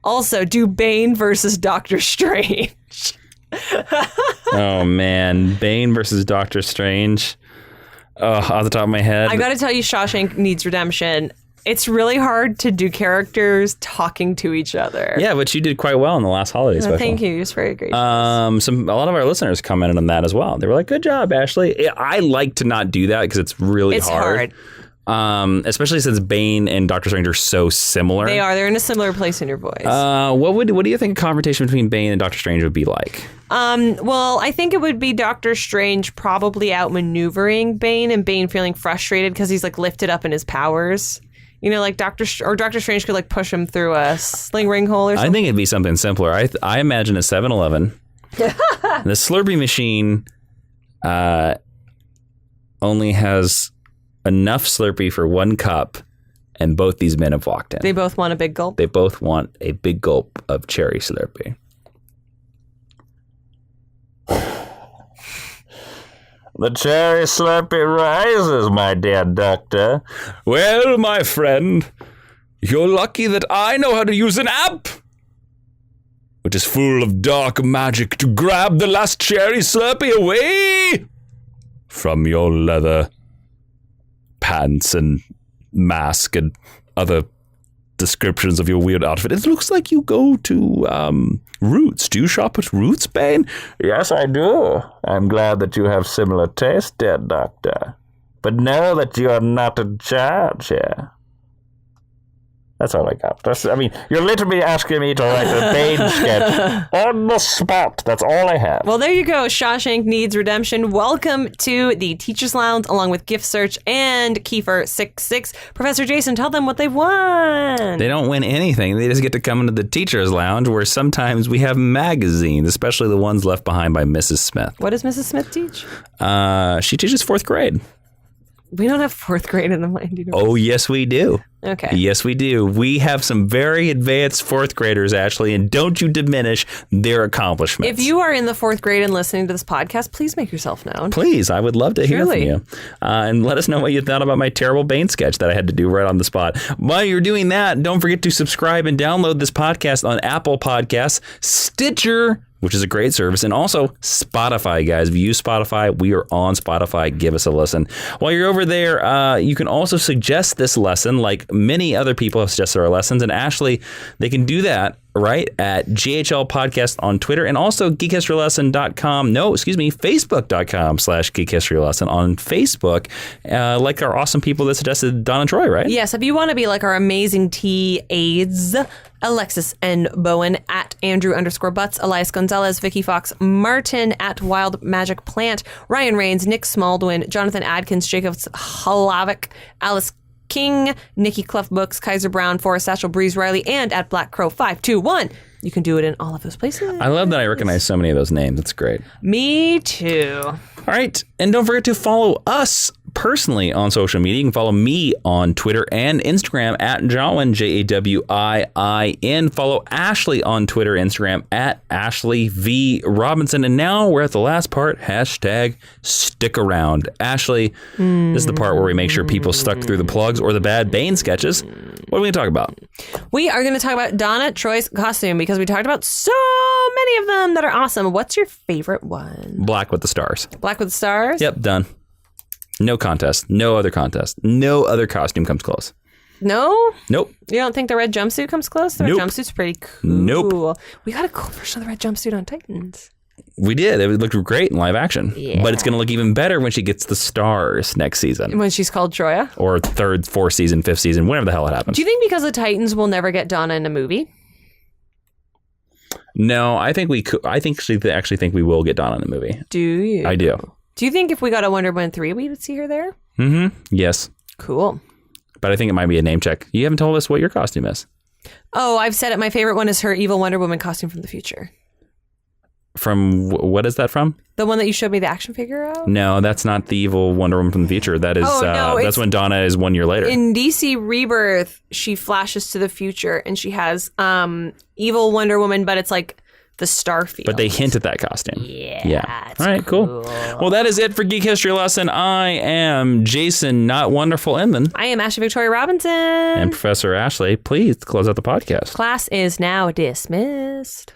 Also, do Bane versus Doctor Strange.
Oh, man. Bane versus Doctor Strange. Off the top of my head.
I gotta tell you, Shawshank Needs Redemption. It's really hard to do characters talking to each other.
Yeah, but you did quite well in the last holiday special.
Thank you. It was very great.
A lot of our listeners commented on that as well. They were like, good job, Ashley. I like to not do that because it's really hard. Especially since Bane and Doctor Strange are so similar.
They are. They're in a similar place in your voice.
What do you think a confrontation between Bane and Doctor Strange would be like?
Well, I think it would be Doctor Strange probably outmaneuvering Bane and Bane feeling frustrated because he's like lifted up in his powers. You know, like Doctor Strange could like push him through a sling ring hole or something.
I think it'd be something simpler. I imagine a 7-Eleven. The Slurpee machine only has enough Slurpee for one cup, and both these men have walked in.
They both want a big gulp?
They both want a big gulp of cherry Slurpee.
The cherry slurpee rises, my dear doctor.
Well, my friend, you're lucky that I know how to use an app, which is full of dark magic to grab the last cherry slurpee away from your leather pants and mask and other descriptions of your weird outfit. It looks like you go to Roots. Do you shop at Roots, Bane?
Yes, I do. I'm glad that you have similar taste, dear doctor. But know that you are not in charge here. That's all I got. You're literally asking me to write a Bane sketch on the spot. That's all I have.
Well, there you go. Shawshank Needs Redemption. Welcome to the Teacher's Lounge, along with Gift Search and Kiefer66. Professor Jason, tell them what they've won.
They don't win anything. They just get to come into the Teacher's Lounge, where sometimes we have magazines, especially the ones left behind by Mrs. Smith.
What does Mrs. Smith teach?
She teaches 4th grade.
We don't have 4th grade in the Land Universe.
Oh, yes, we do.
Okay.
Yes, we do. We have some very advanced 4th graders, Ashley, and don't you diminish their accomplishments.
If you are in the 4th grade and listening to this podcast, please make yourself known.
Please, I would love to hear from
Truly.
you. And let us know what you thought about my terrible Bane sketch that I had to do right on the spot. While you're doing that, don't forget to subscribe and download this podcast on Apple Podcasts, Stitcher, which is a great service, and also Spotify, guys. If you use Spotify, we are on Spotify. Give us a listen. While you're over there, you can also suggest this lesson, like many other people have suggested our lessons. And Ashley, they can do that right at GHL Podcast on Twitter, and also Facebook.com/geekhistorylesson on Facebook, like our awesome people that suggested Donna Troy, right?
Yes, if you want to be like our amazing T-aides, Alexis and Bowen at Andrew_Butts, Elias Gonzalez, Vicky Fox, Martin at Wild Magic Plant, Ryan Rains, Nick Smaldwin, Jonathan Adkins, Jacob Halavic, Alice King, Nikki Clef Books, Kaiser Brown, Forrest Satchel, Breeze Riley, and at Black Crow 521. You can do it in all of those places.
I love that I recognize so many of those names. It's great.
Me too.
All right. And don't forget to follow us personally on social media. You can follow me on Twitter and Instagram at Jawiin, Jawiin. Follow Ashley on Twitter and Instagram at Ashley V. Robinson. And now we're at the last part, #stick around. Ashley, this is the part where we make sure people stuck through the plugs or the bad Bane sketches. What are we going to talk about?
We are going to talk about Donna Troy's costume because we talked about so many of them that are awesome. What's your favorite one?
Black with the Stars.
Black with the Stars?
Yep, done. No contest. No other contest. No other costume comes close.
No?
Nope.
You don't think the red jumpsuit comes close? The red
Nope.
jumpsuit's pretty cool.
Nope.
We got a cool version of the red jumpsuit on Titans.
We did. It looked great in live action.
Yeah.
But it's going to look even better when she gets the stars next season.
When she's called Troya?
Or 3rd, 4th season, 5th season, whenever the hell it happens.
Do you think because the Titans will never get Donna in a movie?
No, I think we could. I think she actually think we will get Donna in the movie.
Do you?
I do.
Do you think if we got a Wonder Woman 3, we would see her there?
Mm-hmm. Yes.
Cool.
But I think it might be a name check. You haven't told us what your costume is.
Oh, I've said it. My favorite one is her evil Wonder Woman costume from the future.
From what is that from?
The one that you showed me the action figure of?
No, that's not the evil Wonder Woman from the future. That is that's when Donna is 1 year later.
In DC Rebirth, she flashes to the future and she has evil Wonder Woman, but it's like the Starfield.
But they hint at that costume.
Yeah.
All right, cool. Well, that is it for Geek History Lesson. I am Jason, not Wonderful Inman.
I am Ashley Victoria Robinson.
And Professor Ashley, please close out the podcast.
Class is now dismissed.